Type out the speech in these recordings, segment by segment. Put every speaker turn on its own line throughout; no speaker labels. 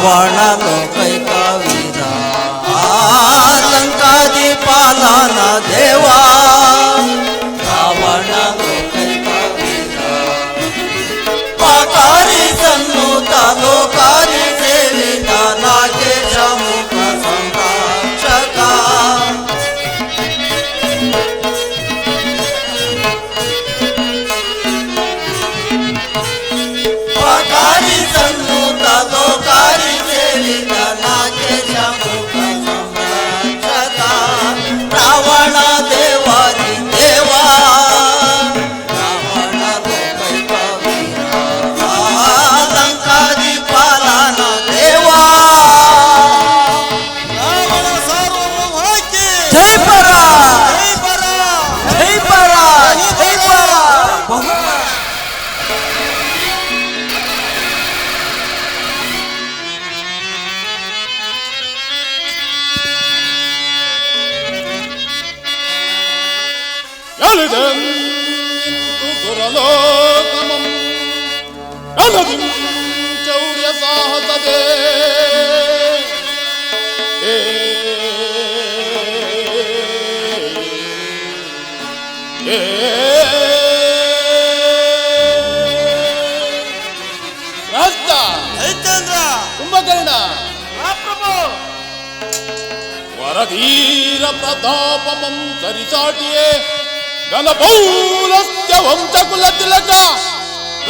ರಾವಣ ಲೋಕೈಕವೀರ ಲಂಕಾದಿ ಪಾಲನ ದೇವಾ ರಾವಣ ಲೋಕೈಕವೀರ ಪಾಕಾರಿ ಸನ್ನುತ ಲೋಕಾರಿ ಸೇವಿತ ನಾಗೇಶ ಮುಖ ಸಂರಕ್ಷಕ ಪಾಕಾರಿ ಸನ್ನುತ ಲೋಕಾರಿ ಸೇವಿತ ನಾಗೇಶ ಮುಖ ಸಂರಕ್ಷಕ ರಾವಣ ದೇವಾರಿ ದೇವಾ ರಾವಣ ಲೋಕೈಕವೀರ ಲಂಕಾದಿ ಪಾಲನ ದೇವಾ
ರಾವಣ ಸಾರ್ವಭೌಮಕ್ಕೆ
ಜೈ ಪರ
ಜೈ ಪರ
ಜೈ ಪರ ಜೈ ಪರ
ಸುರಲೋಕಮಂ ಕಲದಿಂ ಚೌರ್ಯ ಸಾಹಸದೆ ರಾಸ್ತ
ಚೈತನ್ಯ
ಕುಂಭಕರ್ಣ
ಪ್ರಭು
ವರಧೀರ ಪ್ರತಾಪಮಂ ಸರಿಸಾಟಿಯೇ ಘನಪೌಲಸ್ತ್ಯ ವಂಶಕುಲ ತಿಲಕ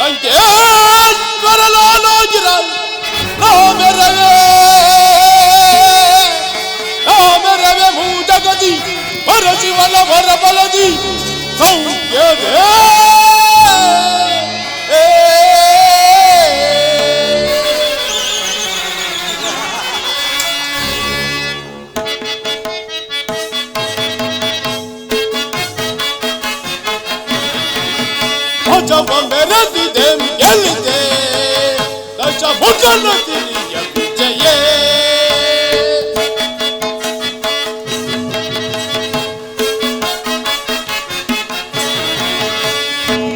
ಲಂಕೇಶ್ವರ ಲಾಲೋಜಿರನ್ ನಾಮೆರವೆ ಮೂಜಗದಿ ವರ ಶಿವನ ವರ ಬಲದಿ ಸೌಖ್ಯವೇ ಜಪ ಮೆರೆದಿದೆ ಗೆಲ್ಲಿದೆ ದಶ ಭುಜನ ತಿರಿಯ ವಿಜಯೇ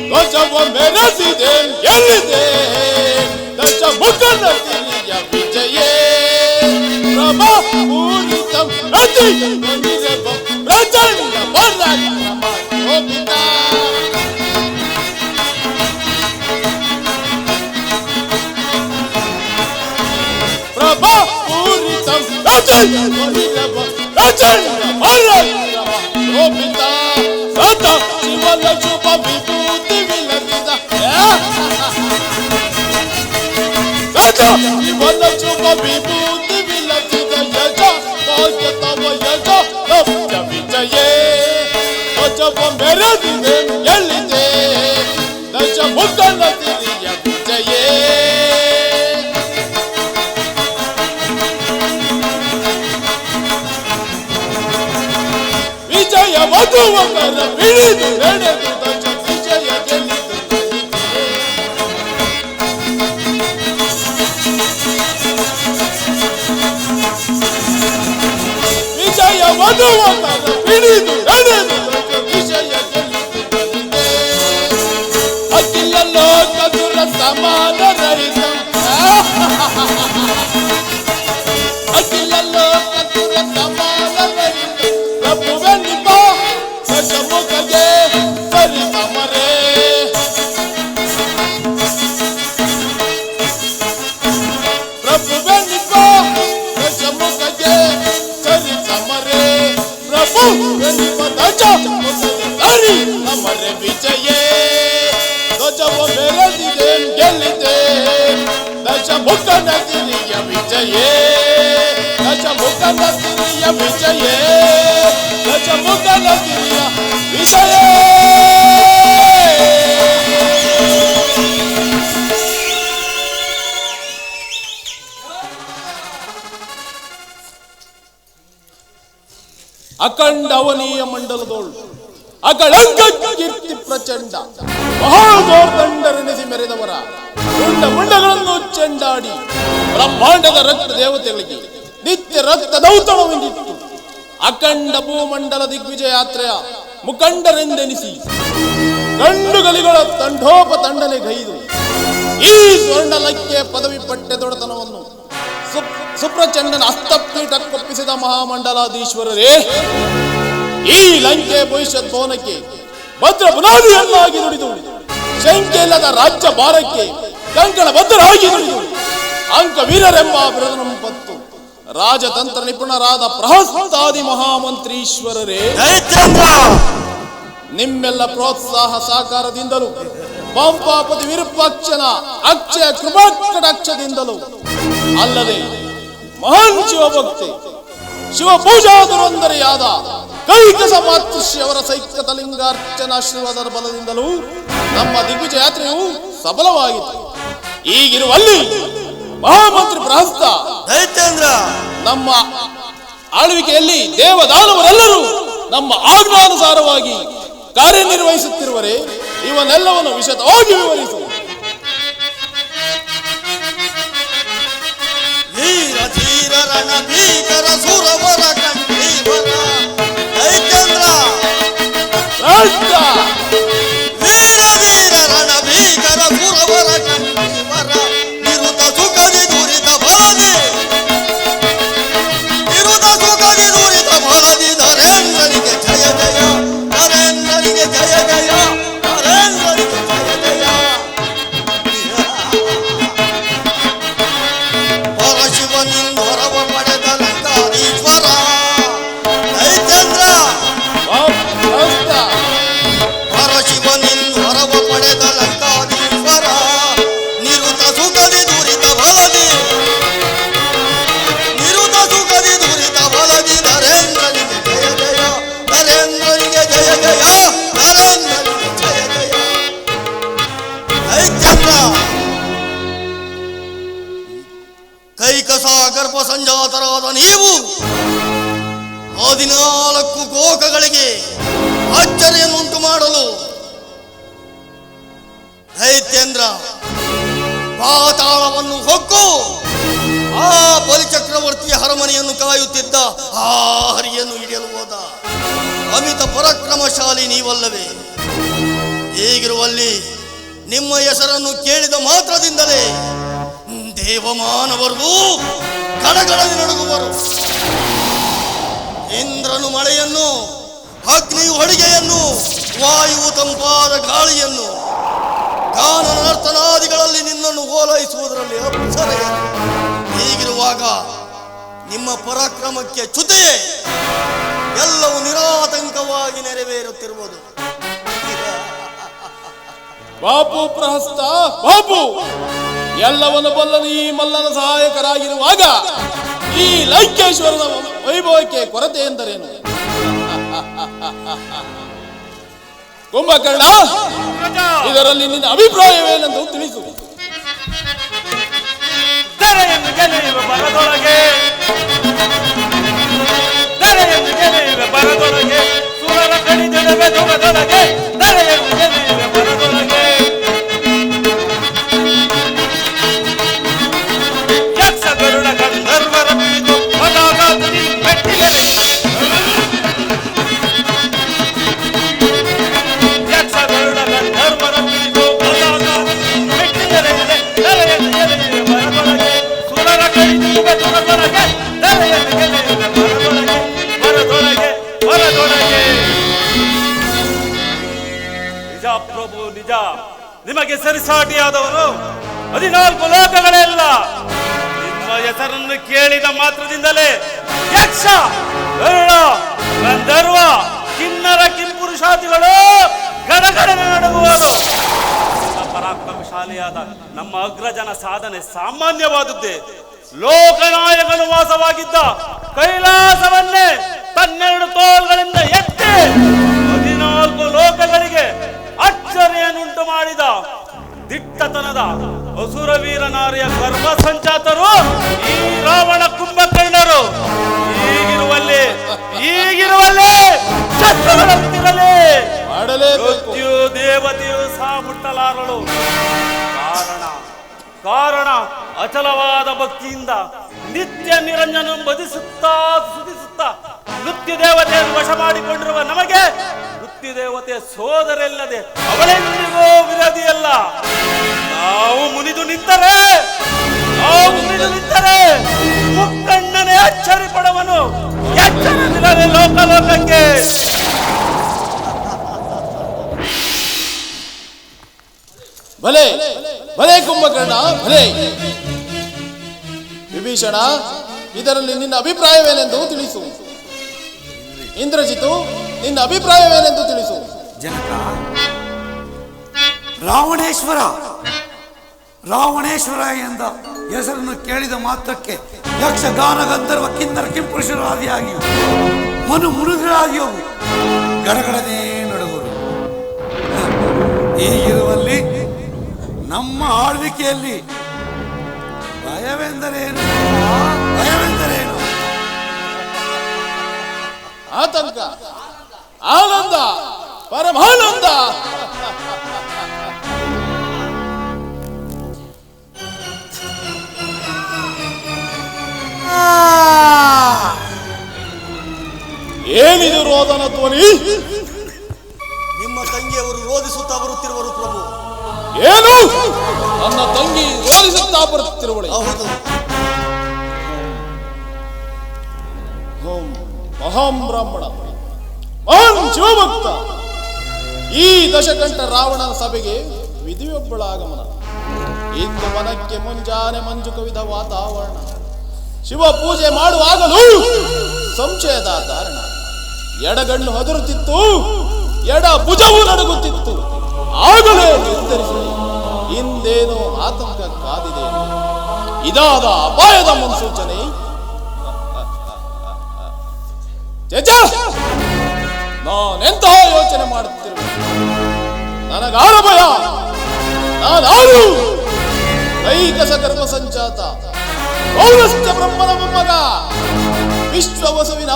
ಧ್ವಜವ ಮೆರೆದಿದೆ ಗೆಲ್ಲಿದೆ ದಶ ಭುಜನ ತಿರಿಯ ವಿಜಯೇ ಪ್ರಭಾ ಪೂರಿತ ಅತಿ ಪ್ರಚಂಡ ಪರಾಕ್ರಮ ಶೋಭಿತ ಪೂರಿತಂ ಪ್ರಚಂಡ ಪರಾಕ್ರಮ ಶೋಭಿತ ಸತ ಶಿವನ ಶುಭ ವಿಭೂತಿ ವಿಲಸಿದ ಸತ ಶಿವನ ಶುಭ ವಿಭೂತಿ ವಿಲಸಿದ ಯಜ ಭಾಗ್ಯ ತವ ಯಜ ಲಭ್ಯ ವಿಜಯೇ ಧ್ವಜವ ಮೆರೆದಿದೆ ಎಲ್ಲಿದೆ ದಶ ಮುಖನ ತಿರಿಯ ವಿಜಯೇ ವಿಜಯ ಮಧುವಕರ ಬಿಳಿದು ನಡೆದು ದಶ ವಿಜಯ ಗೆಲ್ಲಿದು ವಿಜಯ ಮಧುವಕರ ಬಿಳಿದು ನಡೆದು ದಶ ವಿಜಯ ಗೆಲ್ಲಿದು ಅಖಿಲ ಲೋಕ ದುರ ಸಮಾನ ರಹಿತ ಅಖಿಲ ಲೋಕ ದುರ ಸಮಾನ ರಹಿತ ಪ್ರಭುವೆ ನಿಪ ದಶಮುಖಗೆ ಸರಿ ಸಮರೇ ಪ್ರಭುವೆ ನಿಪ ದಶಮುಖಗೆ ಸರಿ ಸಮರೇ ಪ್ರಭುವೆ ನಿಪ ದಶಮುಖಗೆ ಸರಿ ಸಮರೇ ವಿಜಯೇ ಧ್ವಜವ ಮೆರೆದಿದೆ ಗೆಲ್ಲಿದೆ ದಶಮುಖನ ತಿರಿಯ ವಿಜಯೇ ದಶಮುಖನ ತಿರಿಯ ವಿಜಯೇ ದಶಮುಖನ ತಿರಿಯ ವಿಜಯೇ ಅಖಂಡ ಅವನೀಯ ಮಂಡಲದೋಳು ಅಗಳಂಕ ಕೀರ್ತಿ ಪ್ರಚಂಡ ಮಹಾದೋರ್ದಂಡರೆನಿಸಿ ಮೆರೆದವರ ಮುಂಡ ಮುಂಡಗಳನ್ನು ಚೆಂಡಾಡಿ ಬ್ರಹ್ಮಾಂಡದ ರಕ್ತ ದೇವತೆಗಳಿಗೆ ನಿತ್ಯ ರಕ್ತ ದೌತಣವೆಂದಿತ್ತು ಅಖಂಡ ಭೂಮಂಡಲ ದಿಗ್ವಿಜಯ ಯಾತ್ರೆಯ ಮುಖಂಡರೆಂದೆನಿಸಿ ಗಂಡುಗಲಿಗಳ ತಂಡೋಪತಂಡನೆ ಗೈದು ಈ ಸ್ವರ್ಣಲಕ್ಕೆ ಪದವಿ ಪಟ್ಟೆ ದೊಡತನವನ್ನು ಸುಪ್ರಚಂಡನ ಹಸ್ತಪೀಠಕ್ಕೊಪ್ಪಿಸಿದ ಮಹಾಮಂಡಲಾಧೀಶ್ವರರೇ, ಈ ಲಂಕೆ ಭವಿಷ್ಯತ್ ಭವನಕ್ಕೆ ಭದ್ರ ಬುನಾದಿಯನ್ನಾಗಿ ನುಡಿದು ಶಂಕೆ ಇಲ್ಲದ ರಾಜ್ಯ ಭಾರಕ್ಕೆ ಕಂಕಣ ಬದ್ಧರಾಗಿ ನುಡಿದು ಅಂಕ ವೀರರೆಂಬ ಬಿರುದನ್ನು ಪತ್ತು ರಾಜತಂತ್ರ ನಿಪುಣರಾದ ಪ್ರಹಸ್ತಾದಿ ಮಹಾಮಂತ್ರೀಶ್ವರರೇ, ನಿಮ್ಮೆಲ್ಲ ಪ್ರೋತ್ಸಾಹ ಸಹಕಾರದಿಂದಲೂ ಪಂಪಾಪತಿ ವಿರೂಪಾಕ್ಷನ ಅಕ್ಷಯ ಕೃಪಾಕಟಾಕ್ಷದಿಂದಲೂ ಅಲ್ಲದೆ ಮಹಾನ್ ಶಿವಭಕ್ತಿ ಶಿವಪೂಜಾದುರಂದರೆಯಾದ ಕೈಕಸ ಮಾತೃಶ್ರೀ ಅವರ ಸೈಕತ ಲಿಂಗಾರ್ಚನಾಶೀರ್ವಾದದ ಬಲದಿಂದಲೂ ನಮ್ಮ ದಿಗ್ವಿಜಯ ಯಾತ್ರೆಯು ಸಫಲವಾಯಿತು. ಈಗಿರುವಲ್ಲಿ ಮಹಾಮಂತ್ರಿ ಪ್ರಹಸ್ತ ನಮ್ಮ ಆಳ್ವಿಕೆಯಲ್ಲಿ ದೇವದಾನವರೆಲ್ಲರೂ ನಮ್ಮ ಆಜ್ಞಾನುಸಾರವಾಗಿ ಕಾರ್ಯನಿರ್ವಹಿಸುತ್ತಿರುವರೆ ಇವನ್ನೆಲ್ಲವನ್ನು ವಿಶದವಾಗಿ ವಿವರಿಸು.
ವೀರ ಧೀರ ರಣ ಭೀಕರ ಸುರವರ ಕಂಠೀವರ ದೈತ್ಯೇಂದ್ರ. ವೀರ ಧೀರ ರಣ ಭೀಕರ ಸುರವರ ಕಂಠೀವರ ನಿರುತ ಸುಖದಿ ದುರಿತ ಫಲದಿ ನಿರುತ ಸುಖದಿ ದುರಿತ ಫಲದಿ ನರೇಂದ್ರನಿಗೆ ಜಯ ಜಯ ನರೇಂದ್ರನಿಗೆ ಜಯ ಜಯ ನರೇಂದ್ರನಿಗೆ ಜಯ ಜಯ. ಪರಶಿವನಿಂದ ಹೊರವ ಪಡೆದ ಲಂಕಾಧೀಶ್ವರ ದೈತ್ಯೇಂದ್ರ. ಪರಶಿವನಿಂದ ಹೊರವ ಪಡೆದ ಲಂಕಾಧೀಶ್ವರ ನಿರುತ ಸುಖದಿ ದುರಿತ ಫಲದಿ ನಿರುತ ಸುಖದಿ ದುರಿತ ಫಲದಿ ನರೇಂದ್ರನಿಗೆ ಜಯ ಜಯ ನರೇಂದ್ರನಿಗೆ ಜಯ ಜಯ ನರೇಂದ್ರನಿಗೆ ಜಯ ಜಯ. ದೈತ್ಯೇಂದ್ರ ಕೈಕಸ ಗರ್ಭ ಸಂಜಾತರಾದ ನೀವು 14 ಗೋಕಗಳಿಗೆ ಅಚ್ಚರಿಯನ್ನುಂಟು ಮಾಡಲು ದೈತ್ಯೇಂದ್ರ ಪಾತಾಳವನ್ನು ಹೊಕ್ಕು ಆ ಬಲಿಚಕ್ರವರ್ತಿಯ ಅರಮನೆಯನ್ನು ಕಾಯುತ್ತಿದ್ದ ಆ ಹರಿಯನ್ನು ಹಿಡಿಯಲು ಹೋದ ಅಮಿತ ಪರಾಕ್ರಮಶಾಲಿ ನೀವಲ್ಲವೇ? ಹೀಗಿರುವಲ್ಲಿ ನಿಮ್ಮ ಹೆಸರನ್ನು ಕೇಳಿದ ಮಾತ್ರದಿಂದಲೇ ದೇವಮಾನವರು ಕಡಗಡನೆ ನಡುಗುವರು. ಇಂದ್ರನು ಮಳೆಯನ್ನು, ಅಗ್ನಿಯು ಅಡಿಗೆಯನ್ನು, ವಾಯುವು ತಂಪಾದ ಗಾಳಿಯನ್ನು, ಗಾನ ನರ್ತನಾದಿಗಳಲ್ಲಿ ನಿನ್ನನ್ನು ಓಲೈಸುವುದರಲ್ಲಿ ಅಪ್ಸರೆಯನ್ನು. ಹೀಗಿರುವಾಗ ನಿಮ್ಮ ಪರಾಕ್ರಮಕ್ಕೆ ಚ್ಯುತಿಯೇ ಎಲ್ಲವೂ ನಿರಾತಂಕವಾಗಿ ನೆರವೇರುತ್ತಿರುವುದು.
ಬಾಪು ಪ್ರಹಸ್ತ ಬಾಪು, ಎಲ್ಲವನ್ನು ಬಲ್ಲನು ಈ ಮಲ್ಲನ ಸಹಾಯಕರಾಗಿರುವಾಗ ಈ ಲಂಕೇಶ್ವರನ ವೈಭವಕ್ಕೆ ಕೊರತೆ ಎಂದರೇನು? ಕುಂಭಕರ್ಣ, ಇದರಲ್ಲಿ ನಿನ್ನ ಅಭಿಪ್ರಾಯವೇನೆಂದು ತಿಳಿಸು.
ತೆರೆಯನ್ನು ಗೆಲೆಯುವ ಬರದೊಳಗೆ ಸುರರ ಕಡಿದೆಳೆವೆ ದುರದೊಳಗೆ ತೆರೆಯನ್ನು ಗೆಲೆಯುವ ಬರದೊಳಗೆ ಯಕ್ಷ ಗರುಡ ಗಂಧರ್ವರ ಪಿಡಿದು ಪದಾಘಾತದಿ ಮೆಟ್ಟಿದರೆ ಯಕ್ಷ ಗರುಡ ಗಂಧರ್ವರ ಪಿಡಿದು ಪದಾಘಾತದಿ ಮೆಟ್ಟಿದರೆ ತೆರೆಯನ್ನು ಗೆಲೆಯುವ ಬರದೊಳಗೆ ಸುರರ ಕಡಿದೆಳೆವೆ ದುರದೊಳಗೆ ತೆರೆಯನ್ನು ಗೆಲೆಯುವ ಬರದೊಳಗೆ ಬರದೊಳಗೆ ಬರದೊಳಗೆ. ನಿಜ ಪ್ರಭು ನಿಜ, ನಿಮಗೆ ಸರಿಸಾಟಿಯಾದವರು 14 ಲೋಕಗಳೆಲ್ಲ ನಿಮ್ಮ ಹೆಸರನ್ನು ಕೇಳಿದ ಮಾತ್ರದಿಂದಲೇ ಯಕ್ಷ ಗರುಡ ಗಂಧರ್ವ ಕಿನ್ನರ ಕಿಂಪುರುಷಾದಿಗಳು ಗಡಗಡನೆ ನಡುಗುವರು. ಪರಾಕ್ರಮಶಾಲಿಯಾದ ನಮ್ಮ ಅಗ್ರಜನ ಸಾಧನೆ ಸಾಮಾನ್ಯವಾದದ್ದೇ. ಲೋಕನಾಯಕನು ವಾಸವಾಗಿದ್ದ ಕೈಲಾಸವನ್ನೇ ತನ್ನೆರಡು ತೋಳ್ಗಳಿಂದ ಎತ್ತಿ 14 ಲೋಕಗಳಿಗೆ ಅಚ್ಚರಿಯನ್ನುಂಟು ಮಾಡಿದ ದಿಟ್ಟತನದ ಅಸುರವೀರ ನಾರಿಯ ಗರ್ಭ ಸಂಚಾತರು ಈ ರಾವಣ ಕುಂಭಕರ್ಣರು. ಈಗಿರುವಲ್ಲಿ ಶತ್ರುಗಳಂತಿರಲಿ ಮೃತ್ಯು ದೇವತೆಯು ಸಹ ಮುಟ್ಟಲಾರಳು. ಕಾರಣ ಅಚಲವಾದ ಭಕ್ತಿಯಿಂದ ನಿತ್ಯ ನಿರಂಜನ ಬದಿಸುತ್ತಾ ಸುಧಿಸುತ್ತಾ ಮೃತ್ಯು ದೇವತೆಯನ್ನು ವಶ ಮಾಡಿಕೊಂಡಿರುವ ನಮಗೆ ಮೃತ್ಯು ದೇವತೆ ಸೋದರಿಲ್ಲದೆ ಅವಳೆಂದಿಗೂ ವಿರೋಧಿಯಲ್ಲ. ನಾವು ಮುನಿದು ನಿಂತರೆ
ಕುಂಭಕರ್ಣ ಭಲೇ. ವಿಭೀಷಣ, ಇದರಲ್ಲಿ ನಿನ್ನ ಅಭಿಪ್ರಾಯವೇನೆಂದು ತಿಳಿಸು. ಇಂದ್ರಜಿತು, ನಿನ್ನ ಅಭಿಪ್ರಾಯವೇನೆಂದು ತಿಳಿಸು.
ಜನಕ, ರಾವಣೇಶ್ವರ ಎಂದ ಹೆಸರನ್ನು ಕೇಳಿದ ಮಾತ್ರಕ್ಕೆ ಯಕ್ಷಗಾನ ಗಂಧರ್ವ ಕಿನ್ನರ ಕಿಂಪುರುಷರಾದಿಯಾಗಿಯೂ ಮನು ಮುನುಗರಾಗಿಯೂ ಗಡಗಡನೆ ನಡುವರು. ಹೀಗಿರುವಲ್ಲಿ ನಮ್ಮ ಆಳ್ವಿಕೆಯಲ್ಲಿ ಭಯವೆಂದರೇನು?
ಆತಂಕ, ಆನಂದ, ಪರಮಾನಂದ. ಏನಿದು ರೋದನ ಧ್ವನಿ?
ನಿಮ್ಮ ತಂಗಿಯವರು ರೋಧಿಸುತ್ತಾ ಬರುತ್ತಿರುವರು ಪ್ರಭು.
ಏನು? ನನ್ನ ತಂಗಿ ರೋಧಿಸುತ್ತಾ ಬರುತ್ತಿರುವಳೆ?
ಹೌದು.
ಮಹಾಂ ಬ್ರಾಹ್ಮಣ, ಮಹಾನ್ ಶಿವಭಕ್ತ, ಈ ದಶಕಂಠ ರಾವಣನ ಸಭೆಗೆ ವಿಧಿಯೊಬ್ಬಳ ಆಗಮನ. ಇಂದು ಮನಕ್ಕೆ ಮುಂಜಾನೆ ಮಂಜು ಕವಿದ ವಾತಾವರಣ. ಶಿವ ಪೂಜೆ ಮಾಡುವಾಗಲೂ ಸಂಶಯದ ಧಾರಣ. ಎಡಗಣ್ಣು ಹದುರುತ್ತಿತ್ತು, ಎಡ ಭುಜವು ನಡುಗುತ್ತಿತ್ತು. ಆಗಲೇ ನಿರ್ಧರಿಸಿದೆ, ಹಿಂದೇನೋ ಆತಂಕ ಕಾದಿದೆ. ಇದಾದ ಅಪಾಯದ ಮುನ್ಸೂಚನೆ. ನಾನೆಂತಹ ಯೋಚನೆ ಮಾಡುತ್ತಿರುವೆ? ನನಗಾರ ಭಯ. ನಾನಾರು ಕೈಕಸ ಗರ್ಭ ಸಂಜಾತ, ಪೌರಸ್ತ್ಯ ಬ್ರಹ್ಮನ ಮೊಮ್ಮಗ, ವಿಶ್ವವಸುವಿನ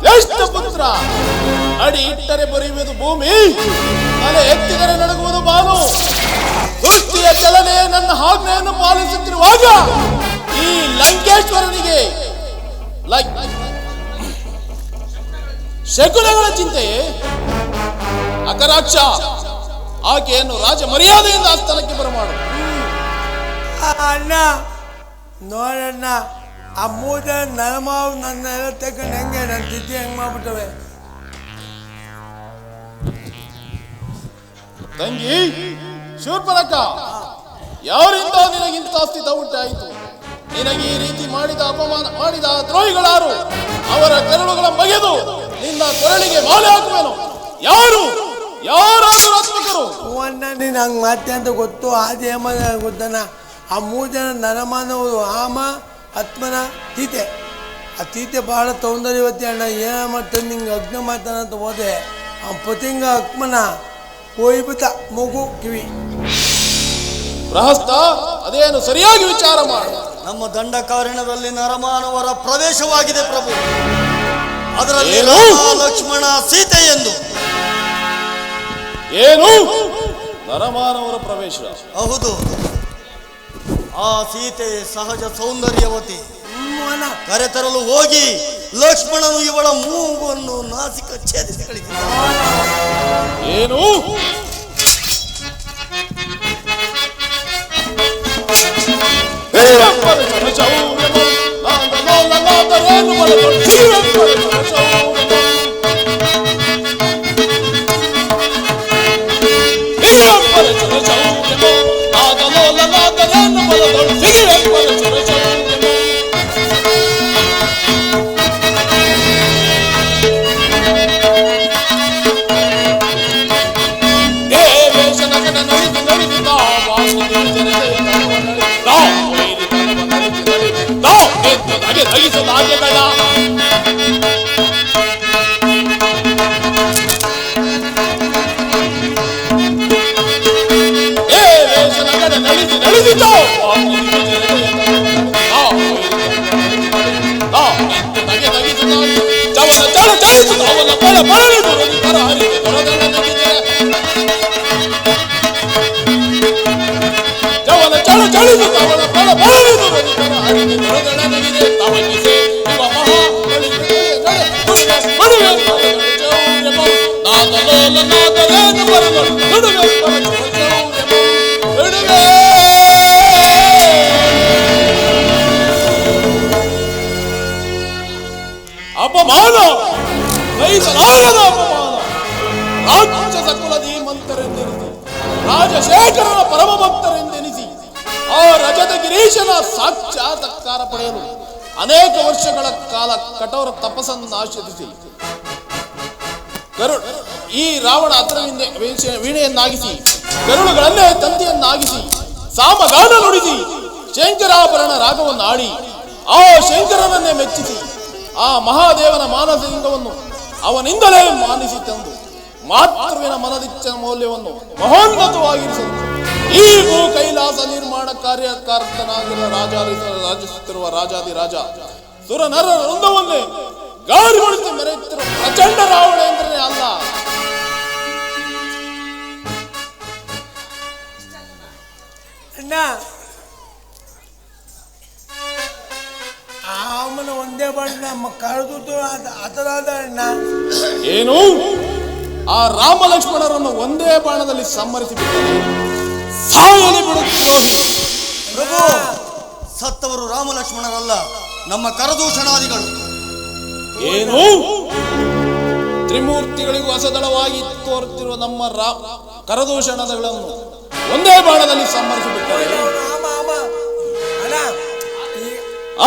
ಜ್ಯೇಷ್ಠ ಪುತ್ರ. ಅಡಿ ಇಟ್ಟರೆ ಬರೆಯುವುದು ಭೂಮಿ, ತಲೆ ಎತ್ತಿದರೆ ನಡುಗುವುದು ಬಾನು. ಸೃಷ್ಟಿಯ ಚಲನೆ ನನ್ನ ಆಜ್ಞೆಯನ್ನು ಪಾಲಿಸುತ್ತಿರುವಾಗ ಈ ಲಂಕೇಶ್ವರನಿಗೆ ಶಕುನಗಳ ಚಿಂತೆಯೇ? ಅಕರಾಕ್ಷ, ಆಕೆಯನ್ನು ರಾಜ ಮರ್ಯಾದೆಯಿಂದ ಆಸ್ಥಾನಕ್ಕೆ ಬರಮಾಡು.
ಅಣ್ಣ ನೋಡಣ್ಣ, ಆ ಮೂದ ನರಮಾವು ನನ್ನ ಎಲ್ಲ ತಗೊಂಡು ಹೆಂಗೆ ನನ್ನ ತಿದ್ದಿ ಹೆಂಗೆ ಮಾಡ್ಬಿಟ್ಟವೆ.
ತಂಗಿ ಶೂರ್ಪನಖ, ಯಾರಿಂದ ನಿನಗಿಂತ ಸ್ಥಿತ ಉಂಟಾಯಿತು? ನಿನಗೆ ಈ ರೀತಿ ಮಾಡಿದ ದ್ರೋಹಿಗಳಾರು? ಅವರ ಕರುಳುಗಳ ಬಗೆದು ನಿನ್ನ ಕೊರಳಿಗೆ ಮಾಲೆ ಹಾಕುವೆನು. ಯಾರಾದರೂ ಆತ್ಮಕರು?
ಅಣ್ಣ ನೀನು ಹಂಗೆ ಮತ್ತೆ ಅಂತ ಗೊತ್ತು. ಆದಿ ಹೇಮ ಗೊತ್ತಣ್ಣ. ಆ 3 ಜನ ನರಮಾನವರು, ಆಮ, ಆತ್ಮನ, ತೀತೆ. ಆ ತೀತೆ ಬಹಳ ಸೌಂದರ್ಯವತಿ ಅಣ್ಣ. ಏನ ಮಾಡ್ತಾನೆ ನಿಂಗೆ ಅಗ್ನ ಮಾಡ್ತಾನಂತ ಹೋದೆ. ಆ ಪತಿಂಗ ಅಕ್ಮನ ಹೋಯ್ಬಿಟ್ಟ ಮೂಗು ಕಿವಿ.
ಗೃಹಸ್ಥ, ಅದೇನು ಸರಿಯಾಗಿ ವಿಚಾರ ಮಾಡು.
ನಮ್ಮ ದಂಡಕಾರಣ್ಯದಲ್ಲಿ ನರಮಾನವರ ಪ್ರವೇಶವಾಗಿದೆ ಪ್ರಭು. ಅದರಲ್ಲಿ
ಏನು?
ಲಕ್ಷ್ಮಣ, ಸೀತೆ ಎಂದು.
ಏನು? ನರಮಾನವರ ಪ್ರವೇಶ?
ಹೌದು. ಆ ಸೀತೆ ಸಹಜ ಸೌಂದರ್ಯವತಿ. ಕರೆತರಲು ಹೋಗಿ ಲಕ್ಷ್ಮಣನು ಇವಳ ಮೂಗನ್ನು ನಾಸಿಕ ಛೇದಿಸಿ ಕಳಿಸಿದ್ದಾನೆ.
ಏನು? ಅಪಮಾನ, ಸಹಿಸಲಾರದ ಅಪಮಾನ. ರಾಕ್ಷಸ ಕುಲದಿ ಮಂತರೆಂದೆನಿಸಿ, ರಾಜಶೇಖರನ ಪರಮ ಭಕ್ತರೆಂದೆನಿಸಿ ಗಣೇಶನ ಸಾಕ್ಷಾತ್ಕಾರ ಪಡೆಯಲು ಅನೇಕ ವರ್ಷಗಳ ಕಾಲ ಕಠೋರ ತಪಸ್ಸನ್ನು ಆಚರಿಸಿ ಈ ರಾವಣ ಅತ್ರವಿಂದ ವೀಣೆಯನ್ನಾಗಿಸಿ ಗರುಡುಗಳನ್ನೇ ತಂದೆಯನ್ನಾಗಿಸಿ ಸಾಮಗಾನ ನುಡಿಸಿ ಶಂಕರಾಭರಣ ರಾಗವನ್ನು ಆಡಿ ಆ ಶಂಕರನನ್ನೇ ಮೆಚ್ಚಿಸಿ ಆ ಮಹಾದೇವನ ಮಾನಸಲಿಂಗವನ್ನು ಅವನಿಂದಲೇ ಮಾನಿಸಿ ತಂದು ಮಾತೃವಿನ ಮನದಿಚ್ಛನ ಮೌಲ್ಯವನ್ನು ಮಹೋನ್ನತವಾಗಿರಿಸಲು ಈ ಭೂ ಕೈಲಾಸ ನಿರ್ಮಾಣ ಕಾರ್ಯಕರ್ತನಾಗಿರುವ ರಾಜಿಸುತ್ತಿರುವ ರಾಜಾದಿರಾಜ ಸುರನರ ವೃಂದವನ್ನೇ ಗಾಳಿಗೊಳಿಸಿ ಮೆರೆಯುತ್ತಿರುವ ಪ್ರಚಂಡ ರಾವಣ ಎಂದರೆ ಅಲ್ಲ.
ಅಣ್ಣ ಆಮನ ಒಂದೇ ಬಣ್ಣ ಕಳೆದು ಹತರಾದ ಅಣ್ಣ.
ಏನು ಆ ರಾಮ ಲಕ್ಷ್ಮಣರನ್ನು ಒಂದೇ ಬಾಣದಲ್ಲಿ ಸಂಹರಿಸಿಬಿಟ್ಟರೆ ಸಾಯಲಿ ಬಿಡುತ್ತಿರೋಹಿ.
ಪ್ರಭು, ಸತ್ತವರು ರಾಮ ಲಕ್ಷ್ಮಣರಲ್ಲ, ನಮ್ಮ ಕರದೂಷಣಾದಿಗಳು.
ಏನು ತ್ರಿಮೂರ್ತಿಗಳಿಗೂ ಅಸದಳವಾಗಿ ತೋರುತ್ತಿರುವ ನಮ್ಮ ಕರದೂಷಣಗಳನ್ನು ಒಂದೇ ಬಾಣದಲ್ಲಿ ಸಂಹರಿಸಿಬಿಟ್ಟರೆ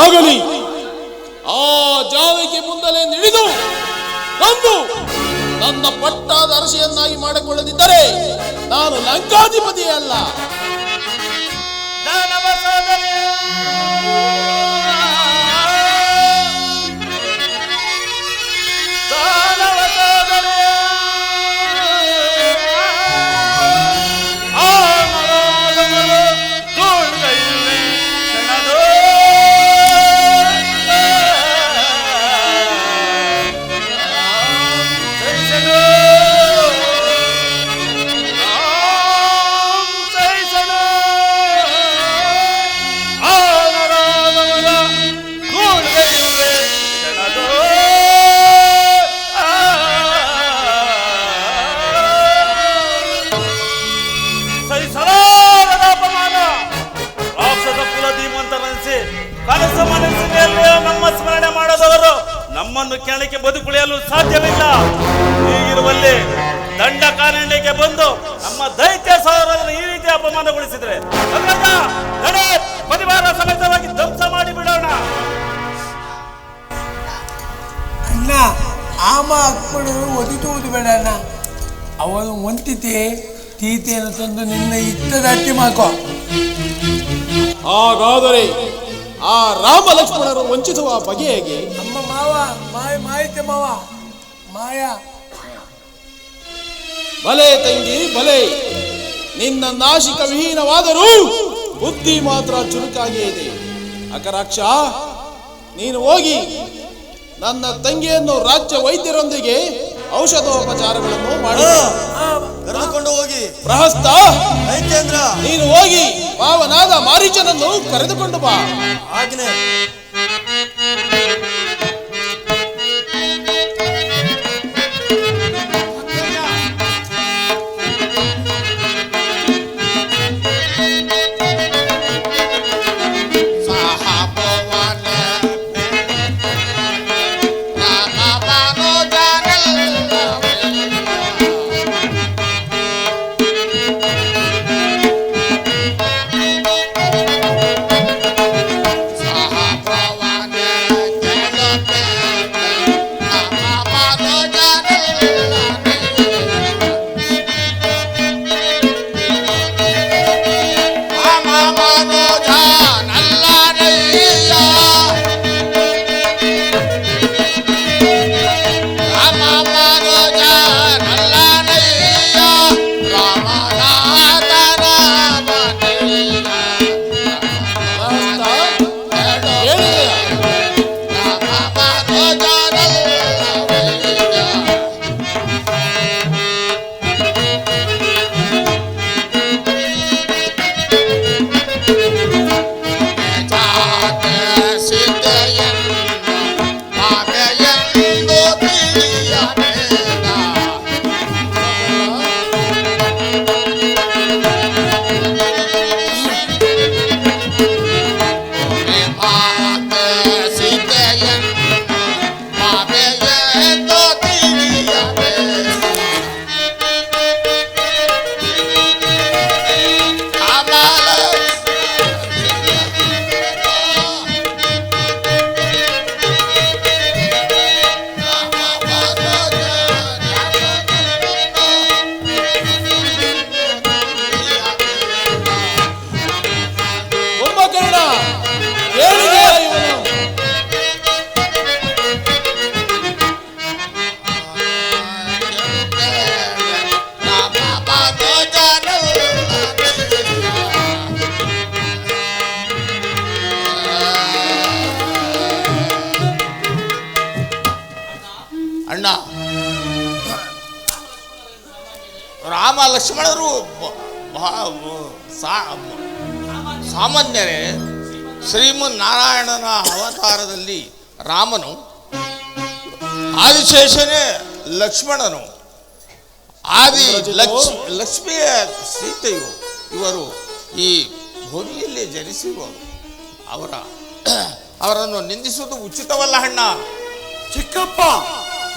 ಆಗಲಿ. ಆ ಜಾವಿಗೆ ಮುಂದಲೇ ನಿಡಿದು ಬಂದು ನನ್ನ ಪಟ್ಟಾದ ಅರಸಿಯನ್ನಾಗಿ ಮಾಡಿಕೊಳ್ಳದಿದ್ದರೆ ನಾನು ಲಂಕಾಧಿಪತಿಯೇ ಅಲ್ಲ.
ಕನಸು ಮನಸ್ಸಿನಲ್ಲಿಯೇ ನಮ್ಮ ಸ್ಮರಣೆ ಮಾಡದವರು ನಮ್ಮನ್ನು ಕೆಳಕ್ಕೆ ಬದುಕುಳಿಯಲು ಸಾಧ್ಯವಿಲ್ಲ. ಹೀಗಿರುವಲ್ಲಿ ದಂಡಕಾರಣ್ಯಕ್ಕೆ ಬಂದು ನಮ್ಮ ದೈತ್ಯ ಸಹೋದರರನ್ನು ಈ ರೀತಿ ಅಪಮಾನಗೊಳಿಸಿದ್ರೆ ಪರಿವಾರ ಸಮೇತವಾಗಿ ಧ್ವಂಸ ಮಾಡಿ ಬಿಡೋಣ.
ಅಣ್ಣ ಆಮ ಅಕ್ಕಳು ಒದಿಸುವುದು ಬೇಡ ಅಣ್ಣ. ಅವನು ಒಂಟಿತೆ ತೀತೆಯನ್ನು ತಂದು ನಿನ್ನ ಇತ್ತದ ಅಟ್ಟಿ ಮಾಕೋ.
ಹಾಗಾದರೆ ಆ ರಾಮ ಲಕ್ಷ್ಮಣರು ವಂಚಿಸುವ ಬಗೆ ಹೇಗೆ?
ಅಮ್ಮ ಮಾವ ಮಾಹಿತಿ ಮಾವ ಮಾಯಾ
ಬಲೆ ತಂಗಿ ಬಲೆ. ನಿನ್ನ ನಾಶಿಕ ವಿಹೀನವಾದರೂ ಬುದ್ಧಿ ಮಾತ್ರ ಚುರುಕಾಗಿಯೇ ಇದೆ. ಅಕರಾಕ್ಷ, ನೀನು ಹೋಗಿ ನನ್ನ ತಂಗಿಯನ್ನು ರಾಜ್ಯ ವೈದ್ಯರೊಂದಿಗೆ ಔಷಧೋಪಚಾರಗಳನ್ನು ಮಾಡಿ
ಕರೆದುಕೊಂಡು ಹೋಗಿ.
ಪ್ರಹಸ್ತ,
ದೈತ್ಯೇಂದ್ರ,
ನೀನು ಹೋಗಿ ಪಾವನಾದ ಮಾರೀಚನನ್ನು ಕರೆದುಕೊಂಡು ಬಾ.
ಆಜ್ಞೆ.
Sahabawane
ರಾಮ ಲಕ್ಷ್ಮಣರು ಸಾಮಾನ್ಯರೇ. ಶ್ರೀಮನ್ನಾರಾಯಣನ ಅವತಾರದಲ್ಲಿ ರಾಮನು, ಆದಿಶೇಷನೇ ಲಕ್ಷ್ಮಣನು, ಲಕ್ಷ್ಮಿಯ ಸೀತೆಯು ಇವರು ಈ ಭೂಮಿಯಲ್ಲಿ ಜನಿಸಿರುವರು. ಅವರನ್ನು ನಿಂದಿಸುವುದು ಉಚಿತವಲ್ಲ ಅಣ್ಣ.
ಚಿಕ್ಕಪ್ಪ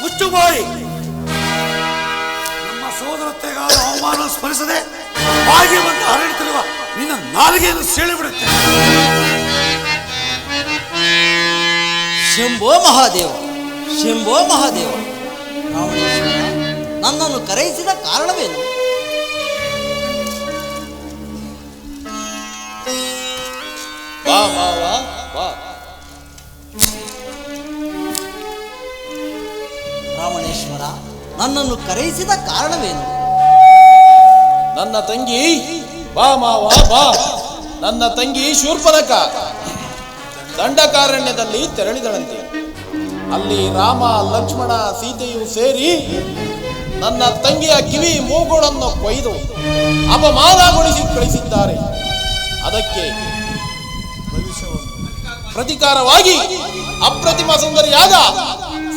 ಮುಚ್ಚುಬಾಯಿ. ನಮ್ಮ ಸೋದರತ್ತೆಗಾದ ಅವಮಾನ ಸ್ಮರಿಸದೆ ಹಾಗೆ ಬಂದು ಹರಡುತ್ತಿರುವ ನಿನ್ನ ನಾಲಿಗೆಯನ್ನು ಸೆಳೆಬಿಡುತ್ತೆ.
ಶಂಭೋ ಮಹಾದೇವ, ಶಂಭೋ ಮಹಾದೇವ. ರಾವಣೇಶ್ವರ, ನನ್ನನ್ನು ಕರೆಯಿಸಿದ ಕಾರಣವೇನು?
ಬಾ ಮಾವ ಬಾ.
ರಾವಣೇಶ್ವರ, ನನ್ನನ್ನು ಕರೆಯಿಸಿದ ಕಾರಣವೇನು?
ನನ್ನ ತಂಗಿ, ಬಾ ಮಾವ ಬಾ. ನನ್ನ ತಂಗಿ ಶೂರ್ಪನಖ ದಂಡಕಾರಣ್ಯದಲ್ಲಿ ತೆರಳಿದಳಂತೆ. ಅಲ್ಲಿ ರಾಮ ಲಕ್ಷ್ಮಣ ಸೀತೆಯು ಸೇರಿ ನನ್ನ ತಂಗಿಯ ಕಿವಿ ಮೂಗುಗಳನ್ನು ಕೊಯ್ದು ಅಪಮಾನಗೊಳಿಸಿ ಕಳಿಸಿದ್ದಾರೆ. ಅದಕ್ಕೆ ಪ್ರತಿಕಾರವಾಗಿ ಅಪ್ರತಿಮ ಸುಂದರಿಯಾದ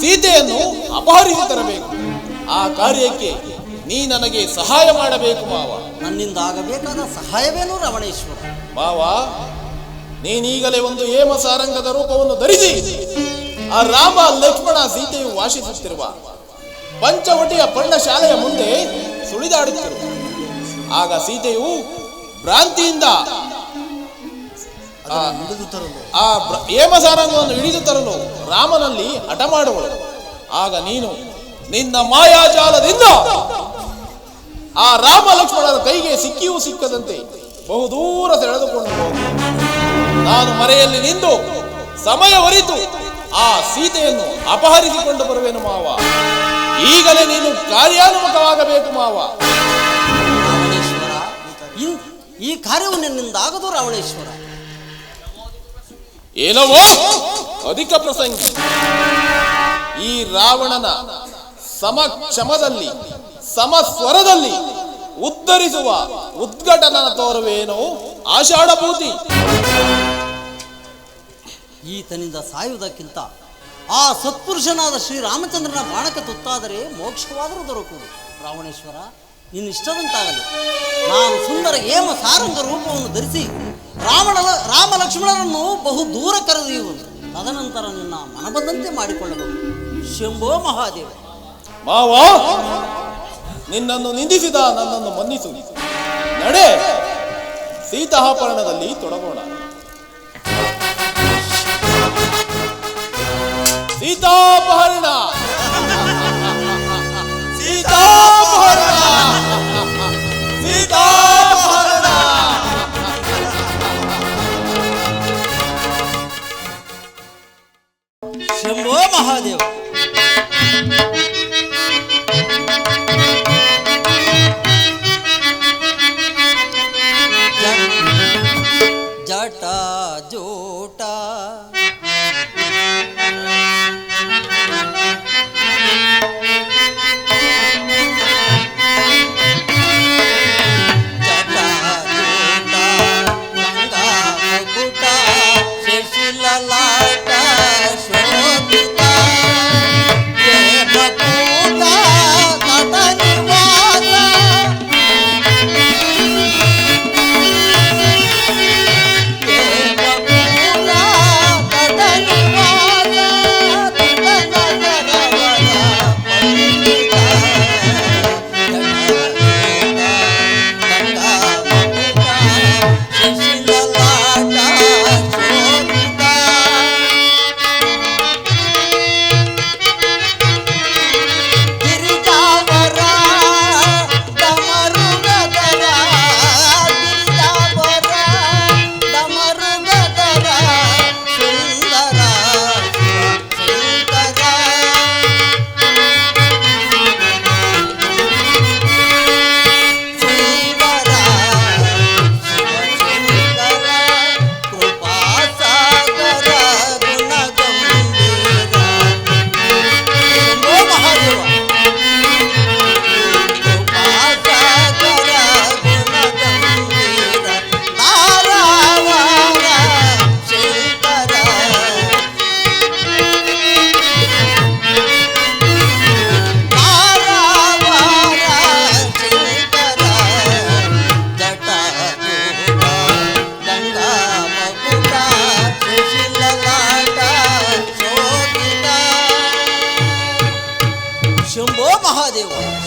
ಸೀತೆಯನ್ನು ಅಪಹರಿಸಿ ತರಬೇಕು. ಆ ಕಾರ್ಯಕ್ಕೆ ನೀ ನನಗೆ ಸಹಾಯ ಮಾಡಬೇಕು ಮಾವ.
ನನ್ನಿಂದ ಆಗಬೇಕಾದ ಸಹಾಯವೇನು ರಾವಣೇಶ್ವರ?
ಮಾವ, ನೀನೀಗಲೇ ಒಂದು ಹೇಮ ಸಾರಂಗದ ರೂಪವನ್ನು ಧರಿಸಿ ಆ ರಾಮ ಲಕ್ಷ್ಮಣ ಸೀತೆಯು ವಾಸಿಸುತ್ತಿರುವ ಪಂಚವಟಿಯ ಪರ್ಣಶಾಲೆಯ ಮುಂದೆ ಸುಳಿದಾಡುತ್ತಿರು. ಆಗ ಸೀತೆಯು ಭ್ರಾಂತಿಯಿಂದ ಆ ಹೇಮ ಸಾರಂಗವನ್ನು ಹಿಡಿದು ತರಲು ರಾಮನಲ್ಲಿ ಹಠ ಮಾಡುವಳು. ಆಗ ನೀನು ನಿನ್ನ ಮಾಯಾಜಾಲದಿಂದ ಆ ರಾಮ ಲಕ್ಷ್ಮಣರ ಕೈಗೆ ಸಿಕ್ಕಿಯೂ ಸಿಕ್ಕದಂತೆ ಬಹುದೂರ ಸೆಳೆದುಕೊಂಡು ಹೋಗಿ ನಾನು ಮರೆಯಲ್ಲಿ ನಿಂತು ಸಮಯವರಿತು ಆ ಸೀತೆಯನ್ನು ಅಪಹರಿಸಿಕೊಂಡು ಬರುವೆನು ಮಾವ. ಈಗಲೇ ನೀನು ಕಾರ್ಯಾನುಮುಖವಾಗಬೇಕು ಮಾವ.
ರಾವಣೇಶ್ವರ, ಈ ಕಾರ್ಯವು ನಿನ್ನಿಂದ ಆಗದು ರಾವಣೇಶ್ವರ.
ಏನವೋ ಅಧಿಕ ಪ್ರಸಂಗಿ. ಈ ರಾವಣನ ಸಮಕ್ಷಮದಲ್ಲಿ ಸಮಸ್ವರದಲ್ಲಿ ಉದ್ಧರಿಸುವ ಉದ್ಘಟನ ತೋರುವೇನೋ ಆಷಾಢಭೂತಿ.
ಈತನಿಂದ ಸಾಯುವುದಕ್ಕಿಂತ ಆ ಸತ್ಪುರುಷನಾದ ಶ್ರೀರಾಮಚಂದ್ರನ ಬಾಣಕ್ಕೆ ತುತ್ತಾದರೆ ಮೋಕ್ಷವಾದರೂ ದೊರಕುವುದು. ರಾವಣೇಶ್ವರ, ನಿನ್ನಿಷ್ಟದಂತಾಗಲಿ. ನಾನು ಸುಂದರ ಹೇಮ ಸಾರಂಗ ರೂಪವನ್ನು ಧರಿಸಿ ರಾಮ ಲಕ್ಷ್ಮಣರನ್ನು ಬಹು ದೂರ ಕರೆದೊಯ್ಯುವುದು. ತದನಂತರ ನಿನ್ನ ಮನಬಂದಂತೆ ಮಾಡಿಕೊಳ್ಳಬಹುದು. ಶಂಭೋ ಮಹಾದೇವ.
ಮಾವ, ನಿನ್ನನ್ನು ನಿಂದಿಸಿದ ನನ್ನನ್ನು ಮನ್ನಿಸು. ನಡೆ, ಸೀತಾಪಹರಣದಲ್ಲಿ ತೊಡಗೋಣ. ಸೀತಾಪಹರಣ, ಸೀತಾಪಹರಣ, ಸೀತಾಪಹರಣ.
ಶಂಭೋ ಮಹಾದೇವ. ಜಟ ಜೋಟ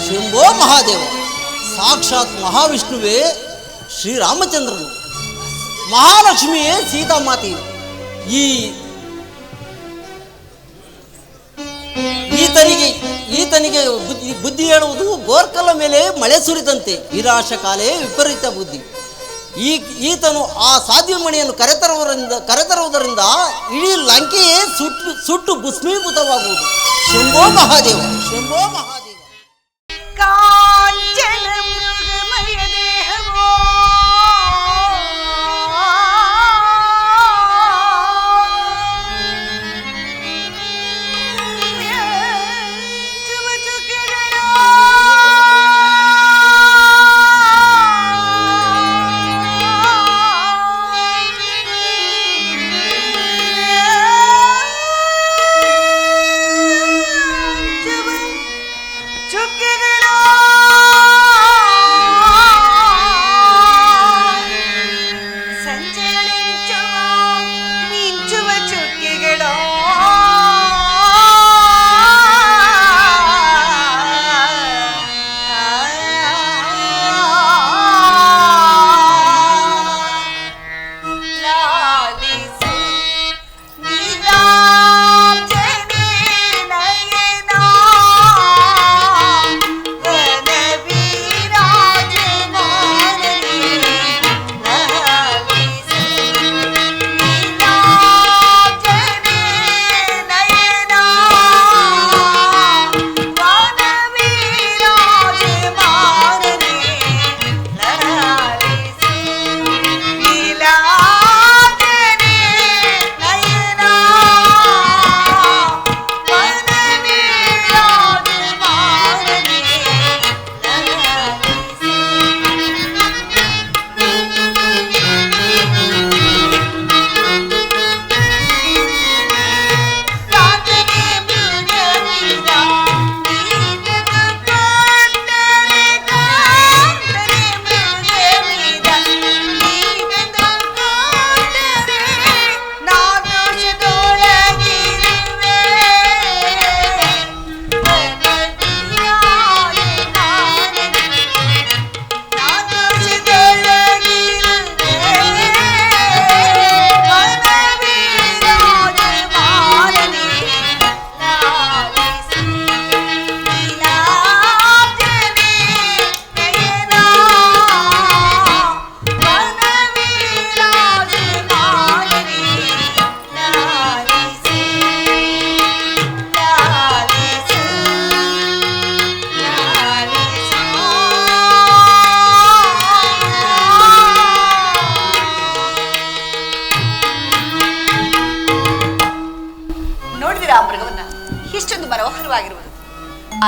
ಶಂಭೋ ಮಹಾದೇವ, ಸಾಕ್ಷಾತ್ ಮಹಾವಿಷ್ಣುವೇ ಶ್ರೀರಾಮಚಂದ್ರನು, ಮಹಾಲಕ್ಷ್ಮಿಯೇ ಸೀತಾಮಾತೆಯು. ಈತನಿಗೆ ಬುದ್ಧಿ ಹೇಳುವುದು ಗೋರ್ಕಲ್ಲ ಮೇಲೆ ಮಳೆ ಸುರಿದಂತೆ, ವಿನಾಶಕಾಲೇ ವಿಪರೀತ ಬುದ್ಧಿ. ಈತನು ಆ ಸಾಧ್ವಮಣಿಯನ್ನು ಕರೆತರುವುದರಿಂದ ಇಡೀ ಲಂಕೆಯೇ ಸುಟ್ಟು ಭಸ್ಮೀಭೂತವಾಗುವುದು. ಶಂಭೋ ಮಹಾದೇವ, ಶಂಭೋ ಮಹಾದೇವ.
ಕಾಂಚನ ಮೃಗಮಯ ದೇಹವೋ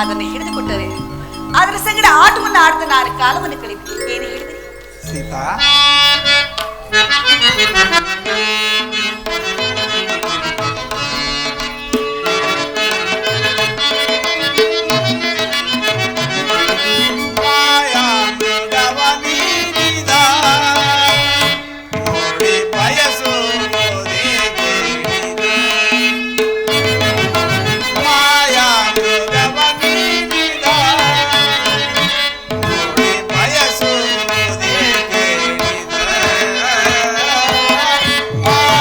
ಅದನ್ನು ಹಿಡಿದುಕೊಟ್ಟರೆ ಅದರ ಸಂಗಡ ಆಟವನ್ನು ಆಡಿದ ನಾನು ಕಾಲವನ್ನು ಕಳೆಯುತ್ತೇನೆ. ಏನು ಹೇಳಿದ್ರಿ
ಸೀತಾ?
ಆ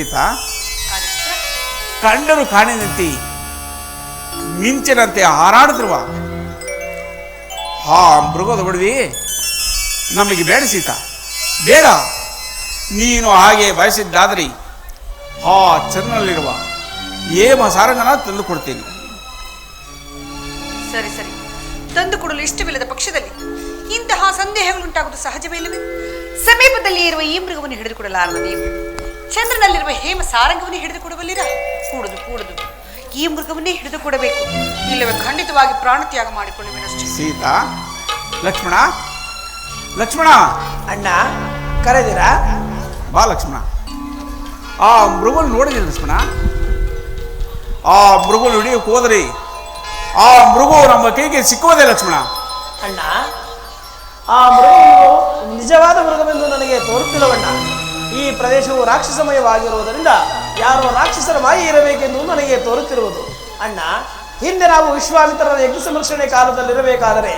ಸೀತಾ, ಕಂಡರು ಕಾಣಿದಂತೆ ಮಿಂಚಿನಂತೆ ಹಾರಾಡುತ್ತಿರುವ ಆ ಮೃಗದ ಒಡವೆ ನಮಗೆ ಬೇಡ ಸೀತಾ, ಬೇಡ. ನೀನು ಹಾಗೆ ಬಯಸಿದ್ದಾದರೆ ಆ ಚಂದ್ರನಲ್ಲಿರುವ ಏಮ ಸಾರಂಗನ ತಂದು ಕೊಡ್ತೇನೆ.
ಸರಿ ಸರಿ, ತಂದು ಕೊಡಲು ಇಷ್ಟವಿಲ್ಲದ ಪಕ್ಷದಲ್ಲಿ ಇಂತಹ ಸಂದೇಹಗಳುಂಟಾಗುವುದು ಸಹಜವೇ ಇಲ್ಲವೇ? ಸಮೀಪದಲ್ಲಿ ಇರುವ ಈ ಮೃಗವನ್ನು ಹಿಡಿದುಕೊಡಲಾರದು ನೀವು ಚಂದ್ರನಲ್ಲಿರುವ ಹೇಮ ಸಾರಂಗವನ್ನು ಹಿಡಿದುಕೊಡಬಲ್ಲಿರ? ಕೂಡುದು ಕೂಡುದು, ಈ ಮೃಗವನ್ನೇ ಹಿಡಿದುಕೊಡಬೇಕು, ಇಲ್ಲವೇ ಖಂಡಿತವಾಗಿ ಪ್ರಾಣತ್ಯಾಗ ಮಾಡಿಕೊಳ್ಳುವೆನಷ್ಟೇ.
ಸೀತಾ, ಲಕ್ಷ್ಮಣ, ಲಕ್ಷ್ಮಣ,
ಅಣ್ಣ ಕರೆದಿರಾ?
ಬಾ ಲಕ್ಷ್ಮಣ. ಆ ಮೃಗವನ್ನು ನೋಡಿದಿಲ್ಲ ಲಕ್ಷ್ಮಣ? ಆ ಮೃಗವನ್ನು ಹಿಡಿಯೋಕೆ ಹೋದರೆ ಆ ಮೃಗವು ನಮ್ಮ ಕೈಗೆ ಸಿಕ್ಕುವುದೇ ಲಕ್ಷ್ಮಣ.
ಅಣ್ಣ, ಆ ಮೃಗವು ನಿಜವಾದ ಮೃಗವೆಂದು ನನಗೆ ತೋರುತ್ತಿಲ್ಲವಣ್ಣ. ಈ ಪ್ರದೇಶವು ರಾಕ್ಷಸಮಯವಾಗಿರುವುದರಿಂದ ಯಾರೋ ರಾಕ್ಷಸರ ಮಾಯಿ ಇರಬೇಕೆಂದು ನನಗೆ ತೋರುತ್ತಿರುವುದು. ಅಣ್ಣ, ಹಿಂದೆ ನಾವು ವಿಶ್ವಾಮಿತ್ರರ ಯಜ್ಞ ಸಂರಕ್ಷಣೆ ಕಾಲದಲ್ಲಿರಬೇಕಾದರೆ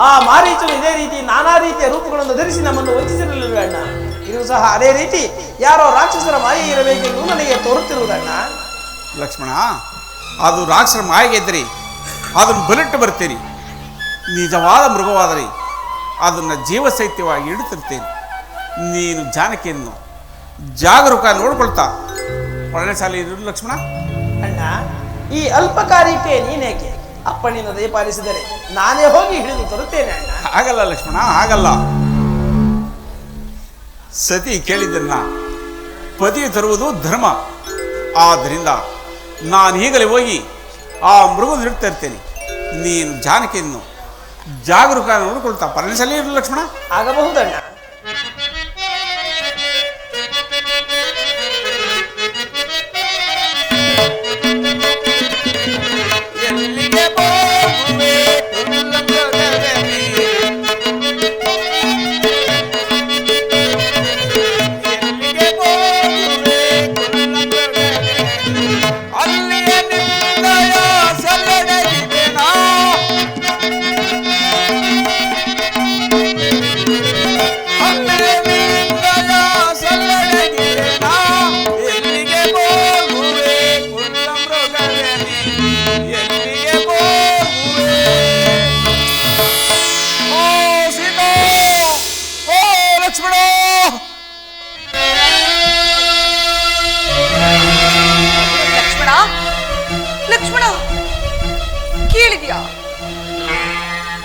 ಆ ಮಾರೀಚನು ಇದೇ ರೀತಿ ನಾನಾ ರೀತಿಯ ರೂಪಗಳನ್ನು ಧರಿಸಿ ನಮ್ಮನ್ನು ವಂಚಿಸಿರಲಿಲ್ಲ ಅಣ್ಣ. ಇದು ಸಹ ಅದೇ ರೀತಿ ಯಾರೋ ರಾಕ್ಷಸರ ಮಾಯೆ ಇರಬೇಕೆಂದು ನನಗೆ ತೋರುತ್ತಿರುವುದಣ್ಣ.
ಲಕ್ಷ್ಮಣ, ಅದು ರಾಕ್ಷಸರ ಮಾಯಿಗೆ ಇದ್ದರೆ ಅದನ್ನು ಬಲಿಟ್ಟು ಬರ್ತೀರಿ. ನಿಜವಾದ ಮೃಗವಾದರೆ ಅದನ್ನು ಜೀವಸಹಿತವಾಗಿ ಇಡುತ್ತಿರ್ತೇನೆ. ನೀನು ಜಾನಕಿಯನ್ನು ಜಾಗರೂಕ ನೋಡ್ಕೊಳ್ತಾ ಒಳ್ಳೆ ಶಾಲೆ ಇರು ಲಕ್ಷ್ಮಣ.
ಅಣ್ಣ, ಈ ಅಲ್ಪ ಕಾರ್ಯಕ್ಕೆ ನೀನೇಕೆ ಅಪ್ಪಣಿನ ದಯಪಾಲಿಸಿದರೆ ನಾನೇ ಹೋಗಿ ಹಿಡಿದು ತರುತ್ತೇನೆ ಅಣ್ಣ.
ಹಾಗಲ್ಲ ಲಕ್ಷ್ಮಣ, ಹಾಗಲ್ಲ. ಸತಿ ಕೇಳಿದ್ದನ್ನ ಪತಿಯು ತರುವುದು ಧರ್ಮ. ಆದ್ದರಿಂದ ನಾನು ಈಗಲೇ ಹೋಗಿ ಆ ಮೃಗವನ್ನು ಹಿಡ್ತಾ ಇರ್ತೇನೆ. ನೀನು ಜಾನಕಿಯನ್ನು ಜಾಗರೂಕ ನೋಡಿಕೊಳ್ತಾ ಪರಣಿಸಲೇ ಇರಲಿ ಲಕ್ಷ್ಮಣ.
ಆಗಬಹುದಣ್ಣ.